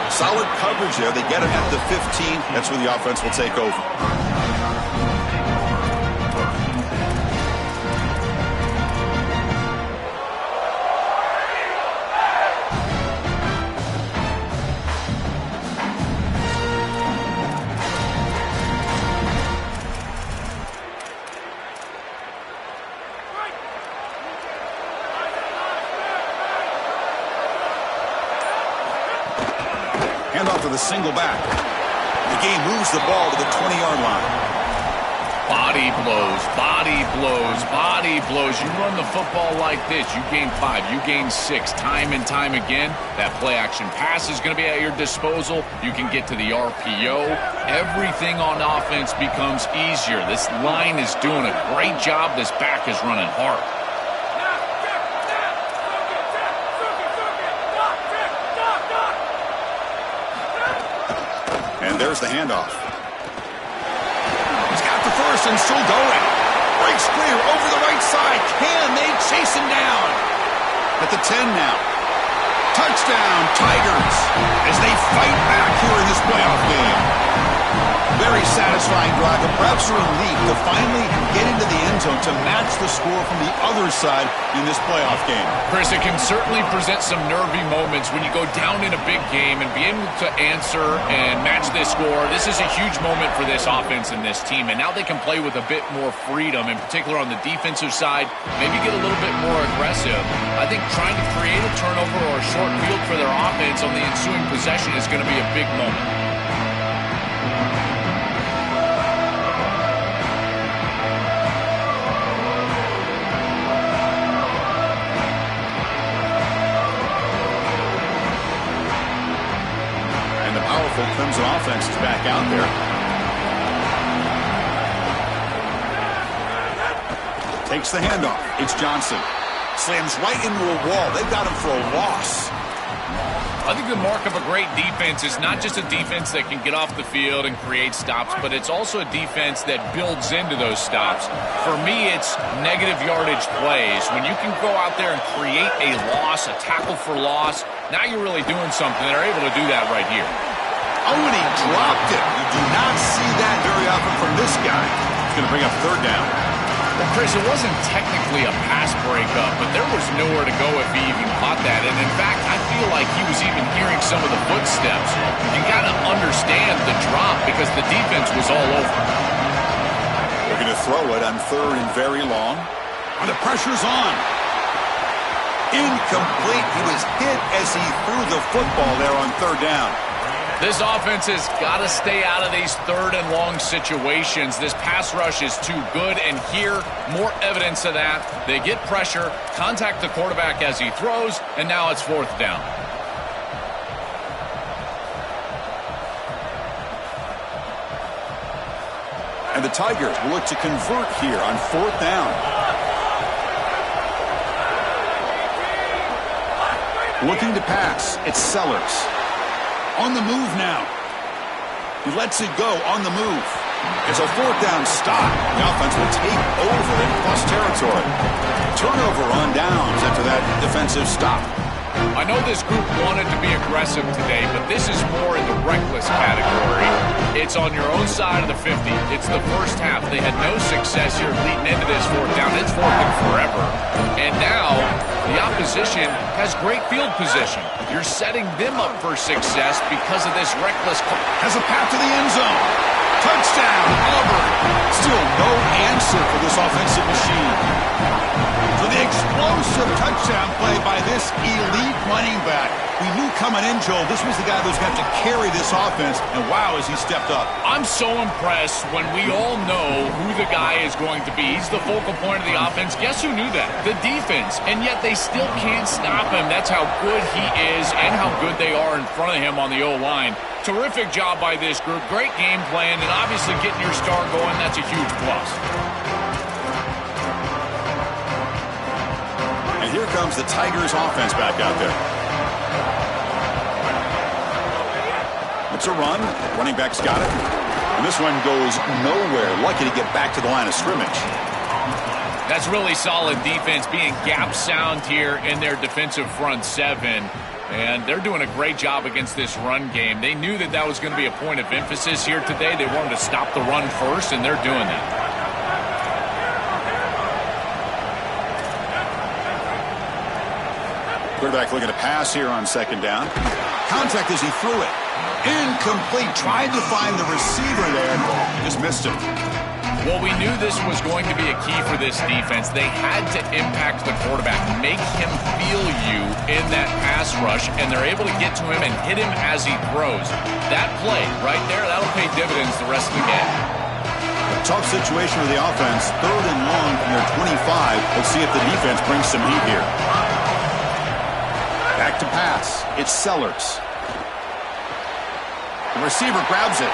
[SPEAKER 8] Solid coverage there. They get him at the 15. That's where the offense will take over. Handoff off with a single back. The game moves the ball to the 20-yard line.
[SPEAKER 10] Body blows, body blows, body blows. You run the football like this, you gain 5, you gain 6, time and time again. That play-action pass is going to be at your disposal. You can get to the RPO. Everything on offense becomes easier. This line is doing a great job. This back is running hard.
[SPEAKER 8] And there's the handoff. First and still going. Breaks clear over the right side. Can they chase him down? At the 10 now. Touchdown, Tigers, as they fight back here in this playoff game. Very satisfying drive, but perhaps a relief to finally get into the end zone to match the score from the other side in this playoff game.
[SPEAKER 10] Chris, it can certainly present some nervy moments when you go down in a big game and be able to answer and match this score. This is a huge moment for this offense and this team, and now they can play with a bit more freedom, in particular on the defensive side, maybe get a little bit more aggressive. I think trying to create a turnover or a short field for their offense on the ensuing possession is going to be a big moment.
[SPEAKER 8] Clemson offense is back out there. Takes the handoff. It's Johnson. Slams right into a wall. They've got him for a loss.
[SPEAKER 10] I think the mark of a great defense is not just a defense that can get off the field and create stops, but it's also a defense that builds into those stops. For me, it's negative yardage plays. When you can go out there and create a loss, a tackle for loss, now you're really doing something. They're able to do that right here.
[SPEAKER 8] Oh, and he dropped it. You do not see that very often from this guy. He's going to bring up third down.
[SPEAKER 10] Well, Chris, it wasn't technically a pass breakup, but there was nowhere to go if he even caught that. And in fact, I feel like he was even hearing some of the footsteps. You got to understand the drop because the defense was all over.
[SPEAKER 8] They're going to throw it on third and very long. And the pressure's on. Incomplete. He was hit as he threw the football there on third down.
[SPEAKER 10] This offense has got to stay out of these third and long situations. This pass rush is too good, and here, more evidence of that. They get pressure, contact the quarterback as he throws, and now it's fourth down.
[SPEAKER 8] And the Tigers will look to convert here on fourth down. Looking to pass, it's Sellers. On the move now. He lets it go on the move. It's a fourth down stop. The offense will take over in plus territory. Turnover on downs after that defensive stop.
[SPEAKER 10] I know this group wanted to be aggressive today, but this is more in the reckless category. It's on your own side of the 50. It's the first half. They had no success here leading into this fourth down. It's fourth and forever. And now the opposition has great field position. You're setting them up for success because of this reckless call.
[SPEAKER 8] Has a path to the end zone. Touchdown, Auburn. Still no answer for this offensive machine. So the explosive touchdown play by this elite running back. We knew coming in, Joel, this was the guy who's going to have to carry this offense, and wow, has he stepped up.
[SPEAKER 10] I'm so impressed when we all know who the guy is going to be. He's the focal point of the offense. Guess who knew that? The defense. And yet they still can't stop him. That's how good he is and how good they are in front of him on the O-line. Terrific job by this group. Great game plan, and obviously getting your star going, that's a huge plus.
[SPEAKER 8] And here comes the Tigers offense back out there. It's a run. Running back's got it. And this one goes nowhere. Lucky to get back to the line of scrimmage.
[SPEAKER 10] That's really solid defense, being gap sound here in their defensive front seven. And they're doing a great job against this run game. They knew that that was going to be a point of emphasis here today. They wanted to stop the run first, and they're doing that.
[SPEAKER 8] Quarterback looking to pass here on second down. Contact as he threw it. Incomplete. Tried to find the receiver there. Just missed him.
[SPEAKER 10] Well, we knew this was going to be a key for this defense. They had to impact the quarterback, make him feel value in that pass rush, and they're able to get to him and hit him as he throws. That play right there, that'll pay dividends the rest of the game.
[SPEAKER 8] A tough situation for the offense. 3rd and long from their 25. Let's see if the defense brings some heat here. Back to pass. It's Sellers. The receiver grabs it.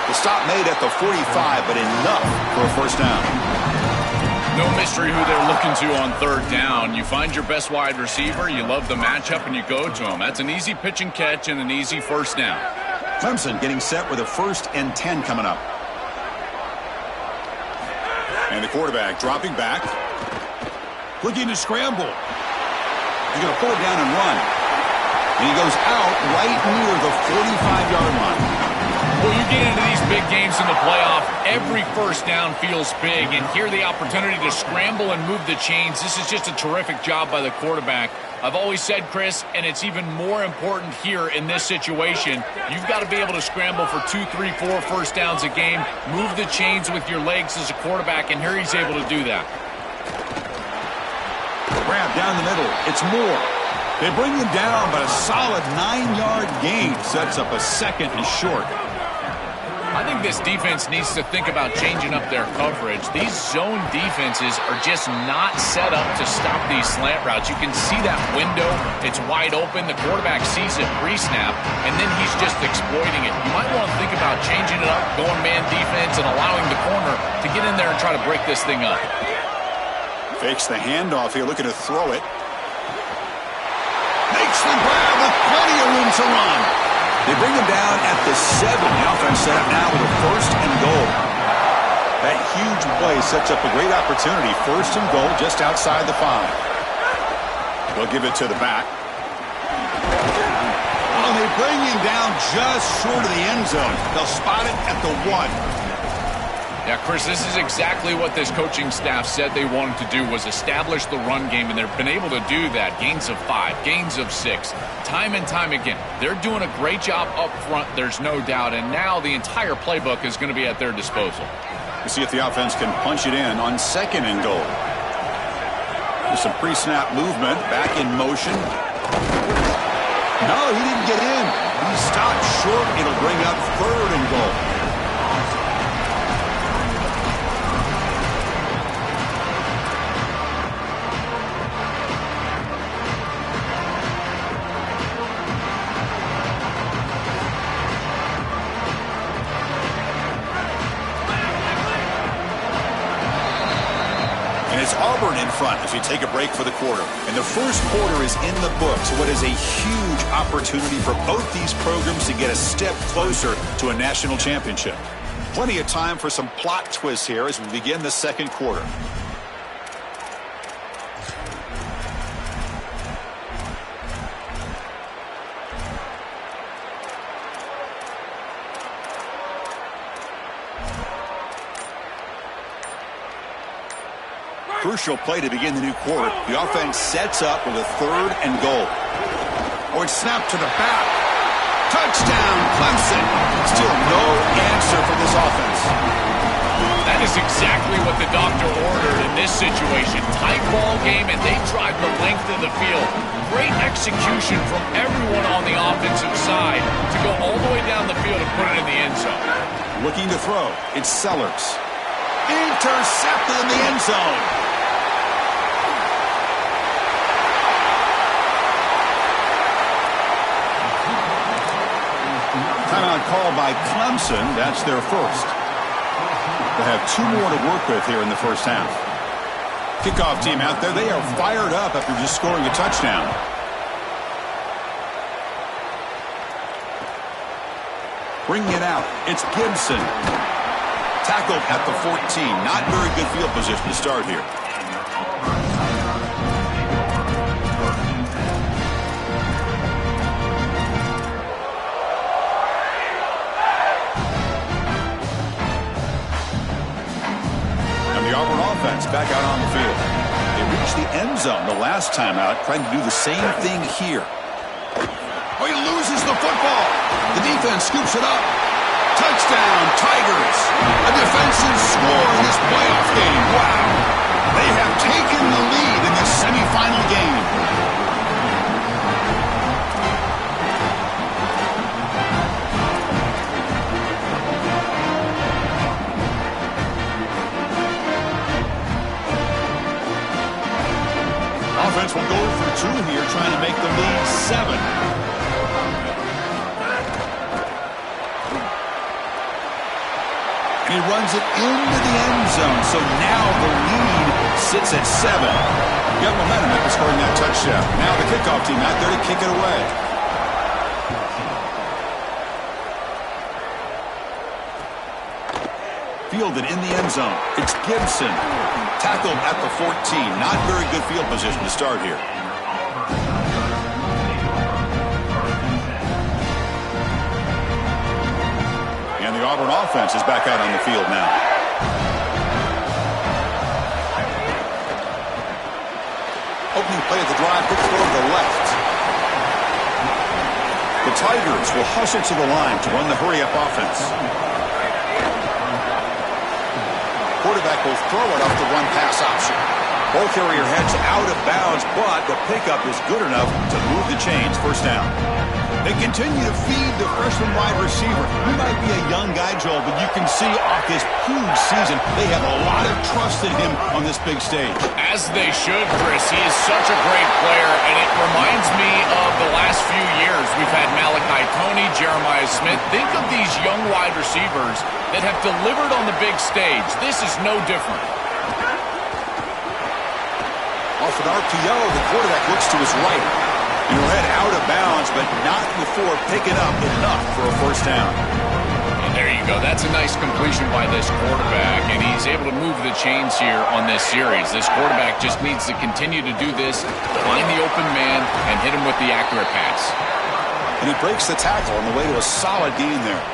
[SPEAKER 8] The stop made at the 45, but enough for a first down.
[SPEAKER 10] No mystery who they're looking to on 3rd down. You find your best wide receiver, you love the matchup, and you go to him. That's an easy pitch and catch and an easy first down.
[SPEAKER 8] Clemson getting set with a 1st and 10 coming up. And the quarterback dropping back. Looking to scramble. He's going to pull it down and run. And he goes out right near the 45-yard line.
[SPEAKER 10] Well, you get into these big games in the playoff, every first down feels big, and here the opportunity to scramble and move the chains. This is just a terrific job by the quarterback. I've always said, Chris, and it's even more important here in this situation, you've got to be able to scramble for 2, 3, 4 first downs a game, move the chains with your legs as a quarterback, and here he's able to do that.
[SPEAKER 8] Grab down the middle. It's Moore. They bring him down, but a solid 9-yard gain sets up a 2nd and short.
[SPEAKER 10] I think this defense needs to think about changing up their coverage. These zone defenses are just not set up to stop these slant routes. You can see that window. It's wide open. The quarterback sees it pre-snap, and then he's just exploiting it. You might want to think about changing it up, going man defense, and allowing the corner to get in there and try to break this thing up.
[SPEAKER 8] Fakes the handoff here, looking to throw it. Makes the grab with plenty of room to run. They bring him down at the 7. The offense set up now with a 1st and goal. That huge play sets up a great opportunity. 1st and goal just outside the 5. They'll give it to the back. Oh, they bring him down just short of the end zone. They'll spot it at the 1.
[SPEAKER 10] Yeah, Chris, this is exactly what this coaching staff said they wanted to do, was establish the run game, and they've been able to do that. Gains of 5, gains of 6, time and time again. They're doing a great job up front, there's no doubt, and now the entire playbook is going to be at their disposal.
[SPEAKER 8] We'll see if the offense can punch it in on 2nd and goal. There's some pre-snap movement, back in motion. No, he didn't get in. He stopped short. It'll bring up 3rd and goal. Auburn in front as we take a break for the quarter. And the first quarter is in the books. What is a huge opportunity for both these programs to get a step closer to a national championship. Plenty of time for some plot twists here as we begin the 2nd quarter. Crucial play to begin the new quarter. The offense sets up with a 3rd and goal. Oh, it's snapped to the back. Touchdown, Clemson. Still no answer for this offense.
[SPEAKER 10] That is exactly what the doctor ordered in this situation. Tight ball game, and they drive the length of the field. Great execution from everyone on the offensive side to go all the way down the field and put it in the end zone.
[SPEAKER 8] Looking to throw. It's Sellers. Intercepted in the end zone. Timeout called by Clemson. That's their 1st. They'll have 2 more to work with here in the first half. Kickoff team out there. They are fired up after just scoring a touchdown. Bringing it out. It's Gibson. Tackled at the 14. Not very good field position to start here. The Auburn offense back out on the field. They reached the end zone the last time out, trying to do the same thing here. Oh, he loses the football. The defense scoops it up. Touchdown, Tigers. A defensive score in this playoff game. Wow. They have taken the lead in this semifinal game. offense will go for 2 here, trying to make the lead 7. He runs it into the end zone, so now the lead sits at 7. Got momentum after scoring that touchdown. Now the kickoff team out there to kick it away. Fielded in the end zone. It's Gibson. Tackled at the 14. Not very good field position to start here. And the Auburn offense is back out on the field now. Opening play of the drive, quick throw to the left. The Tigers will hustle to the line to run the hurry-up offense. Quarterback will throw it off the run-pass option. Ball carrier heads out of bounds, but the pickup is good enough to move the chains. First down. They continue to feed the freshman wide receiver. He might be a young guy, Joel, but you can see off this huge season, they have a lot of trust in him on this big stage.
[SPEAKER 10] As they should, Chris. He is such a great player, and it reminds me of the last few years. We've had Malachi Tony, Jeremiah Smith. Think of these young wide receivers that have delivered on the big stage. This is no different.
[SPEAKER 8] Off an RPO, the quarterback looks to his right. He'll head out of bounds, but not before picking up enough for a first down.
[SPEAKER 10] And there you go. That's a nice completion by this quarterback, and he's able to move the chains here on this series. This quarterback just needs to continue to do this, find the open man, and hit him with the accurate pass.
[SPEAKER 8] And he breaks the tackle on the way to a solid gain there.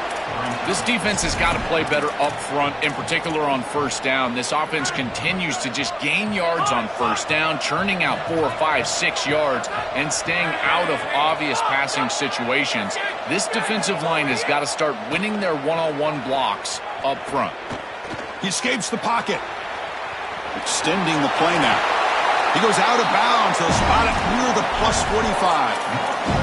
[SPEAKER 10] This defense has got to play better up front, in particular on first down. This offense continues to just gain yards on first down, churning out 4, 5, 6 yards, and staying out of obvious passing situations. This defensive line has got to start winning their one-on-one blocks up front.
[SPEAKER 8] He escapes the pocket. Extending the play now. He goes out of bounds. He'll spot it near the plus 45.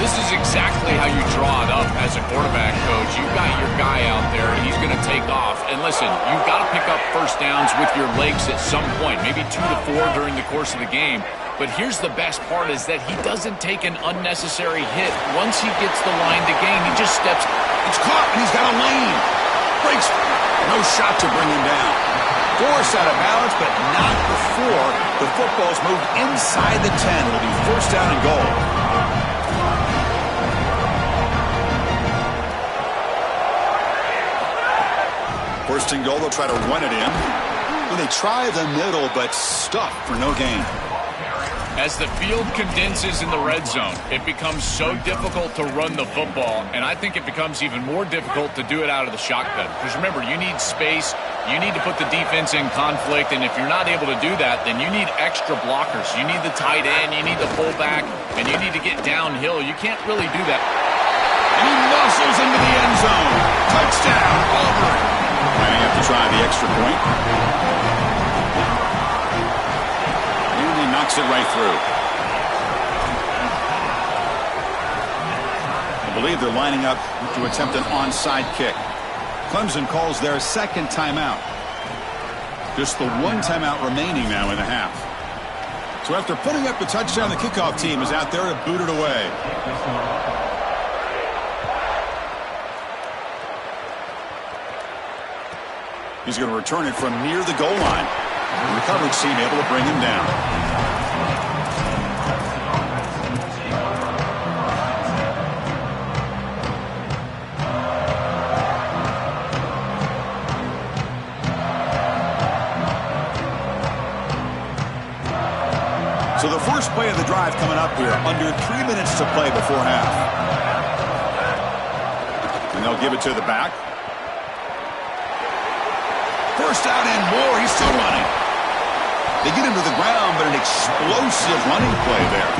[SPEAKER 10] This is exactly how you draw it up as a quarterback, coach. You've got your guy out there, and he's going to take off. And listen, you've got to pick up first downs with your legs at some point, maybe 2 to 4 during the course of the game. But here's the best part is that he doesn't take an unnecessary hit. Once he gets the line to gain, he just steps.
[SPEAKER 8] It's caught, and he's got a lane. Breaks. No shot to bring him down. Forced out of bounds, but not before the football's moved inside the 10. It'll be first down and goal. First and goal, they'll try to run it in. Well, they try the middle, but stuff for no gain.
[SPEAKER 10] As the field condenses in the red zone, it becomes so difficult to run the football, and I think it becomes even more difficult to do it out of the shotgun. Because remember, you need space, you need to put the defense in conflict, and if you're not able to do that, then you need extra blockers. You need the tight end, you need the fullback, and you need to get downhill. You can't really do that.
[SPEAKER 8] And he muscles into the end zone. Touchdown, Auburn. Might have to try the extra point. And he knocks it right through. I believe they're lining up to attempt an onside kick. Clemson calls their second timeout. Just the one timeout remaining now in the half. So after putting up the touchdown, the kickoff team is out there to boot it away. He's going to return it from near the goal line. The coverage team able to bring him down. So the first play of the drive coming up here, under 3 minutes to play before half. And they'll give it to the back. First down and more. He's still running. They get him to the ground, but an explosive running play there.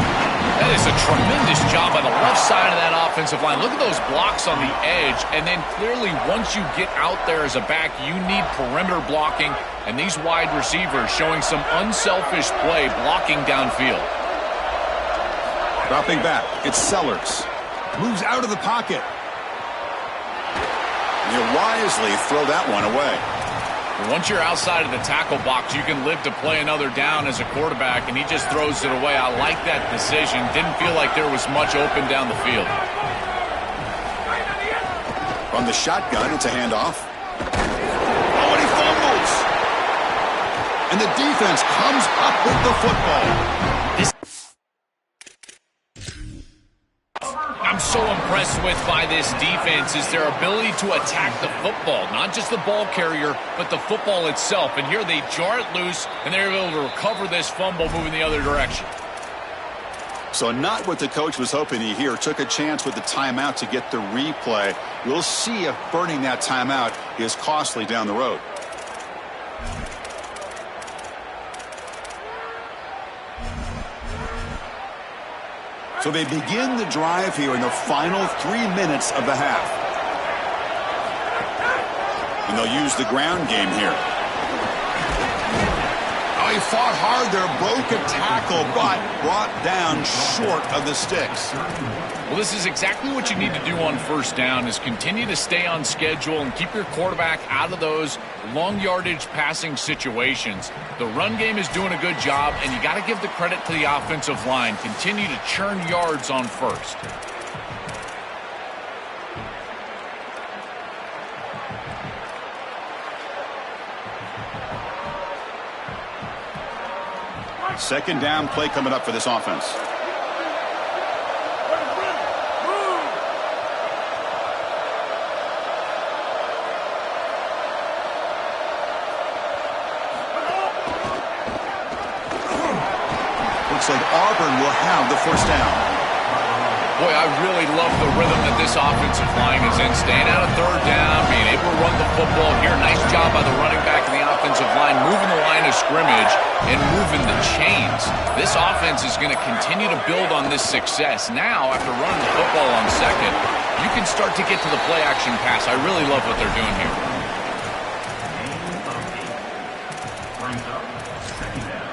[SPEAKER 10] That is a tremendous job by the left side of that offensive line. Look at those blocks on the edge. And then clearly once you get out there as a back, you need perimeter blocking. And these wide receivers showing some unselfish play blocking downfield.
[SPEAKER 8] Dropping back. It's Sellers. Moves out of the pocket. He'll wisely throw that one away.
[SPEAKER 10] Once you're outside of the tackle box, you can live to play another down as a quarterback, and he just throws it away. I like that decision. Didn't feel like there was much open down the field.
[SPEAKER 8] From the shotgun, it's a handoff. Oh, and he fumbles. And the defense comes up with the football.
[SPEAKER 10] I'm so impressed by this defense is their ability to attack the football, not just the ball carrier, but the football itself. And here they jar it loose, and they're able to recover this fumble moving the other direction.
[SPEAKER 8] So not what the coach was hoping to hear. Took a chance with the timeout to get the replay. We'll see if burning that timeout is costly down the road. So they begin the drive here in the final 3 minutes of the half. And they'll use the ground game here. Oh, he fought hard there, broke a tackle, but brought down short of the sticks.
[SPEAKER 10] Well, this is exactly what you need to do on first down is continue to stay on schedule and keep your quarterback out of those long yardage passing situations. The run game is doing a good job, and you got to give the credit to the offensive line. Continue to churn yards on first.
[SPEAKER 8] Second down play coming up for this offense. Looks like Auburn will have the first down.
[SPEAKER 10] Boy, I really love the rhythm that this offensive line is in. Staying out of third down, being able to run the football here. Nice job by the running back and the offensive line, moving the line of scrimmage and moving the chains. This offense is going to continue to build on this success. Now, after running the football on second, you can start to get to the play-action pass. I really love what they're doing here.
[SPEAKER 5] Brings up second down.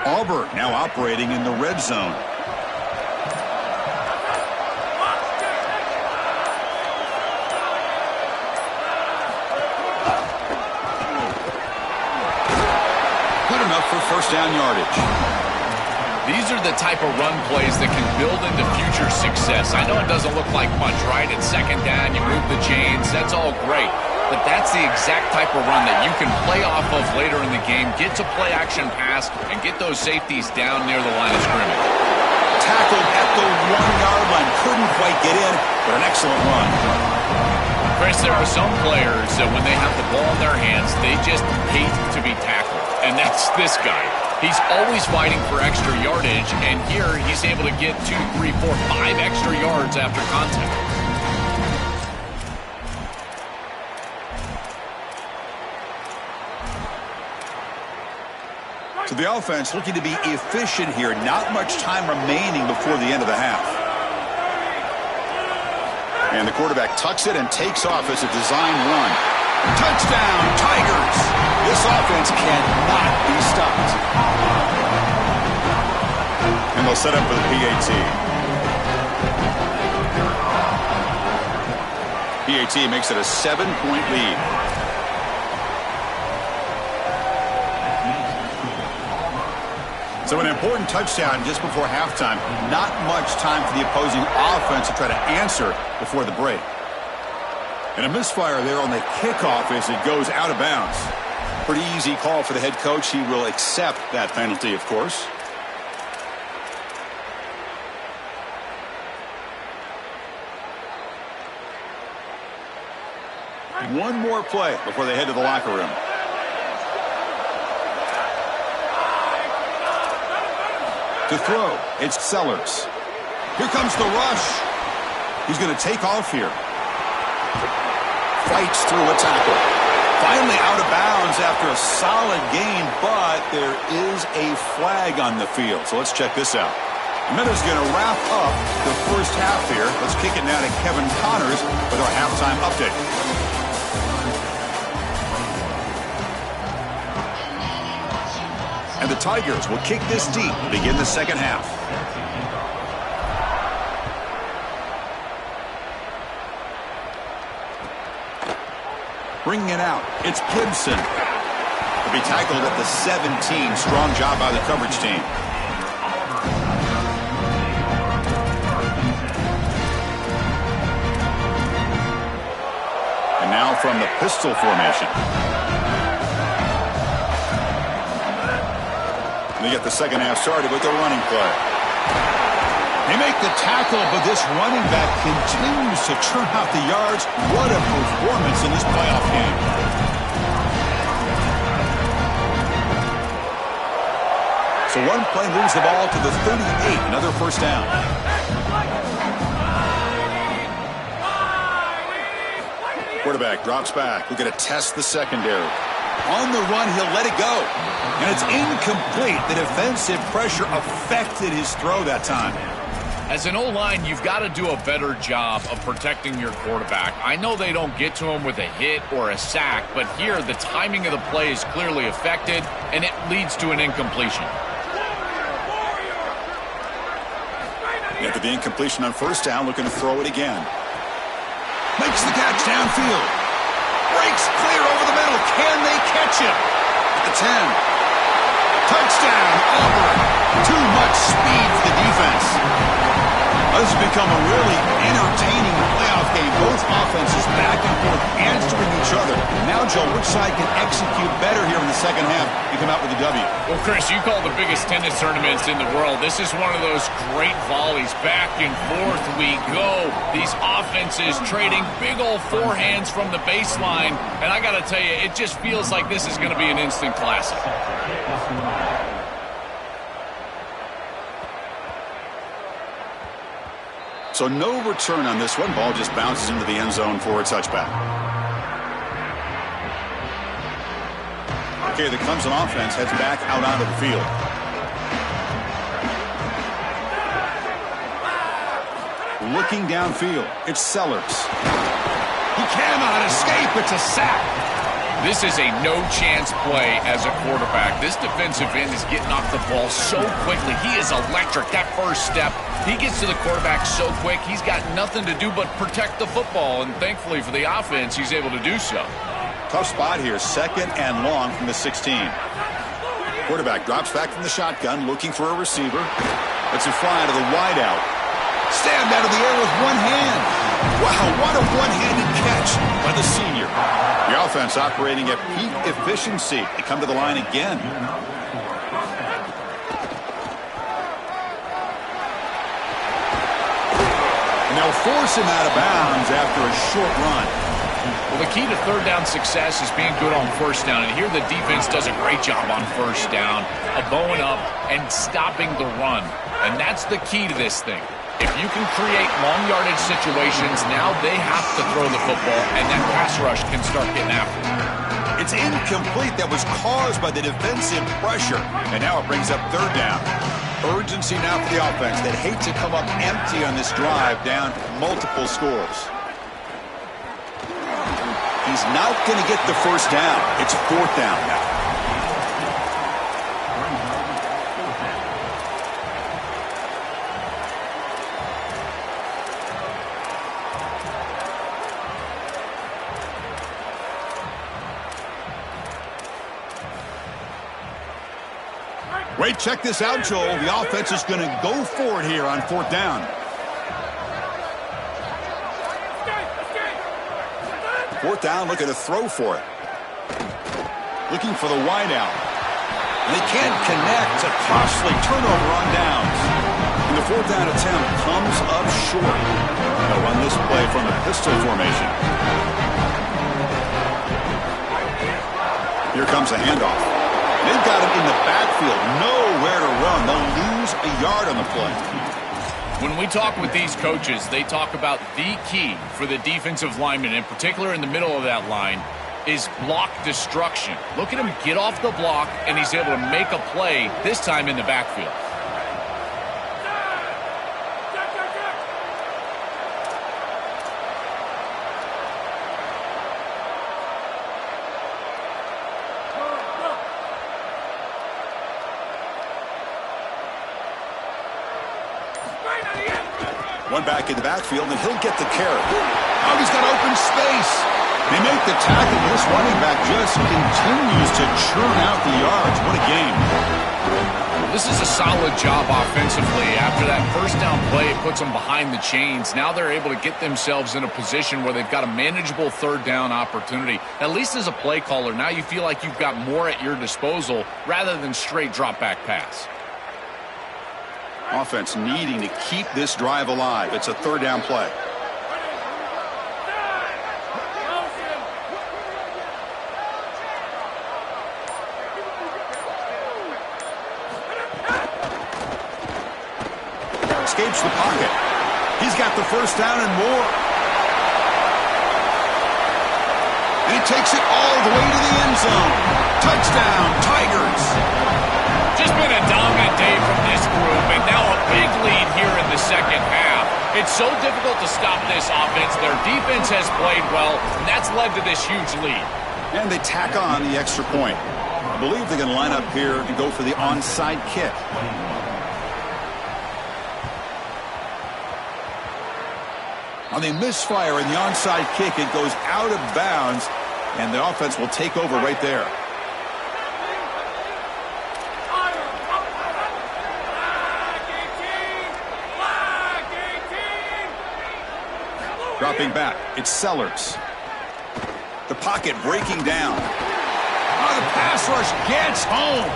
[SPEAKER 8] Auburn now operating in the red zone. Good enough for first down yardage.
[SPEAKER 10] These are the type of run plays that can build into future success. I know it doesn't look like much, right? It's second down, you move the chains, that's all great. But that's the exact type of run that you can play off of later in the game, get to play action pass, and get those safeties down near the line of scrimmage.
[SPEAKER 8] Tackled at the 1-yard line. Couldn't quite get in, but an excellent run.
[SPEAKER 10] Chris, there are some players that when they have the ball in their hands, they just hate to be tackled. And that's this guy. He's always fighting for extra yardage, and here he's able to get 2, 3, 4, 5 extra yards after contact.
[SPEAKER 8] So the offense looking to be efficient here. Not much time remaining before the end of the half. And the quarterback tucks it and takes off as a design run. Touchdown, Tigers! This offense cannot be stopped. And they'll set up for the PAT. PAT makes it a 7-point lead. So an important touchdown just before halftime. Not much time for the opposing offense to try to answer before the break. And a misfire there on the kickoff as it goes out of bounds. Pretty easy call for the head coach. He will accept that penalty, of course. One more play before they head to the locker room. To throw, it's Sellers. Here comes the rush. He's going to take off here. Fights through a tackle. Finally out of bounds after a solid gain, but there is a flag on the field. So let's check this out. Miller's going to wrap up the first half here. Let's kick it now to Kevin Connors with our halftime update. And the Tigers will kick this deep to begin the second half. Bringing it out, it's Gibson. He'll be tackled at the 17. Strong job by the coverage team. And now from the pistol formation. They get the second half started with the running play. They make the tackle, but this running back continues to churn out the yards. What a performance in this playoff game. So one play moves the ball to the 38, another first down. Quarterback drops back. We're going to test the secondary. On the run, he'll let it go. And it's incomplete. The defensive pressure affected his throw that time.
[SPEAKER 10] As an O-line, you've got to do a better job of protecting your quarterback. I know they don't get to him with a hit or a sack, but here the timing of the play is clearly affected, and it leads to an incompletion.
[SPEAKER 8] After the incompletion on first down, looking to throw it again. Makes the catch downfield. Breaks clear over the middle. Can they catch him? At the 10. Touchdown, Auburn. Too much speed for the defense. This has become a really entertaining playoff game. Both offenses back and forth answering each other. Now, Joe, which side can execute better here in the second half and come out with a W?
[SPEAKER 10] Well, Chris, you call the biggest tennis tournaments in the world. This is one of those great volleys. Back and forth we go. These offenses trading big old forehands from the baseline. And I got to tell you, it just feels like this is going to be an instant classic.
[SPEAKER 8] So no return on this one. Ball just bounces into the end zone for a touchback. Okay, the Clemson offense heads back out onto the field. Looking downfield, it's Sellers. He cannot escape. It's a sack.
[SPEAKER 10] This is a no-chance play as a quarterback. This defensive end is getting off the ball so quickly. He is electric. That first step, he gets to the quarterback so quick, he's got nothing to do but protect the football. And thankfully for the offense, he's able to do so.
[SPEAKER 8] Tough spot here, second and long from the 16. Quarterback drops back from the shotgun, looking for a receiver. Lets it fly to the wideout. Stabbed out of the air with one hand. Wow, what a one-handed catch by the senior. The offense operating at peak efficiency. They come to the line again. And they'll force him out of bounds after a short run.
[SPEAKER 10] Well, the key to third down success is being good on first down. And here the defense does a great job on first down of bowing up and stopping the run. And that's the key to this thing. If you can create long yardage situations, now they have to throw the football, and that pass rush can start getting after it.
[SPEAKER 8] It's incomplete. That was caused by the defensive pressure. And now it brings up third down. Urgency now for the offense. They'd hate to come up empty on this drive, down multiple scores. He's not going to get the first down. It's fourth down now. Wait, check this out, Joel. The offense is going to go for it here on fourth down. Fourth down, looking to throw for it. Looking for the wideout. They can't connect. A costly turnover on downs. And the fourth down attempt comes up short. They'll run this play from the pistol formation. Here comes a handoff. They've got him in the backfield, nowhere to run. They'll lose a yard on the play.
[SPEAKER 10] When we talk with these coaches, they talk about the key for the defensive lineman, in particular in the middle of that line, is block destruction. Look at him get off the block, and he's able to make a play, this time in the backfield.
[SPEAKER 8] One back in the backfield, and he'll get the carry. Oh, he's got open space. They make the the tackle. This running back just continues to churn out the yards. What a game.
[SPEAKER 10] This is a solid job offensively. After that first down play, it puts them behind the chains. Now they're able to get themselves in a position where they've got a manageable third down opportunity. At least as a play caller, now you feel like you've got more at your disposal rather than straight drop back pass.
[SPEAKER 8] Offense needing to keep this drive alive. It's a third down play. Escapes the pocket. He's got the first down and more. And he takes it all the way to the end zone. Touchdown, Tigers.
[SPEAKER 10] Just been a dominant day from this group, and now a big lead here in the second half. It's so difficult to stop this offense. Their defense has played well, and that's led to this huge lead.
[SPEAKER 8] And they tack on the extra point. I believe they're going to line up here and go for the onside kick. On the misfire in the onside kick, it goes out of bounds, and the offense will take over right there. Dropping back, it's Sellers. The pocket breaking down. Oh, the pass rush gets home.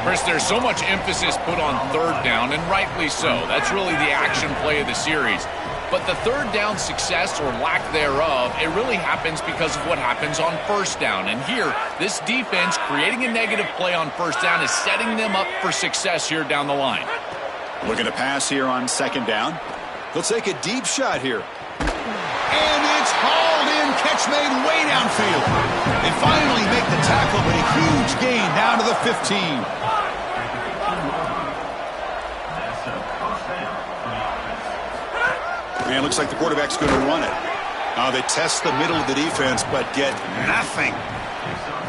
[SPEAKER 10] Chris, there's so much emphasis put on third down, and rightly so. That's really the action play of the series. But the third down success or lack thereof, it really happens because of what happens on first down. And here, this defense creating a negative play on first down is setting them up for success here down the line.
[SPEAKER 8] Looking to pass here on second down. He'll take a deep shot here. And it's hauled in. Catch made way downfield. They finally make the tackle, but a huge gain down to the 15. And it looks like the quarterback's going to run it. They test the middle of the defense, but get nothing.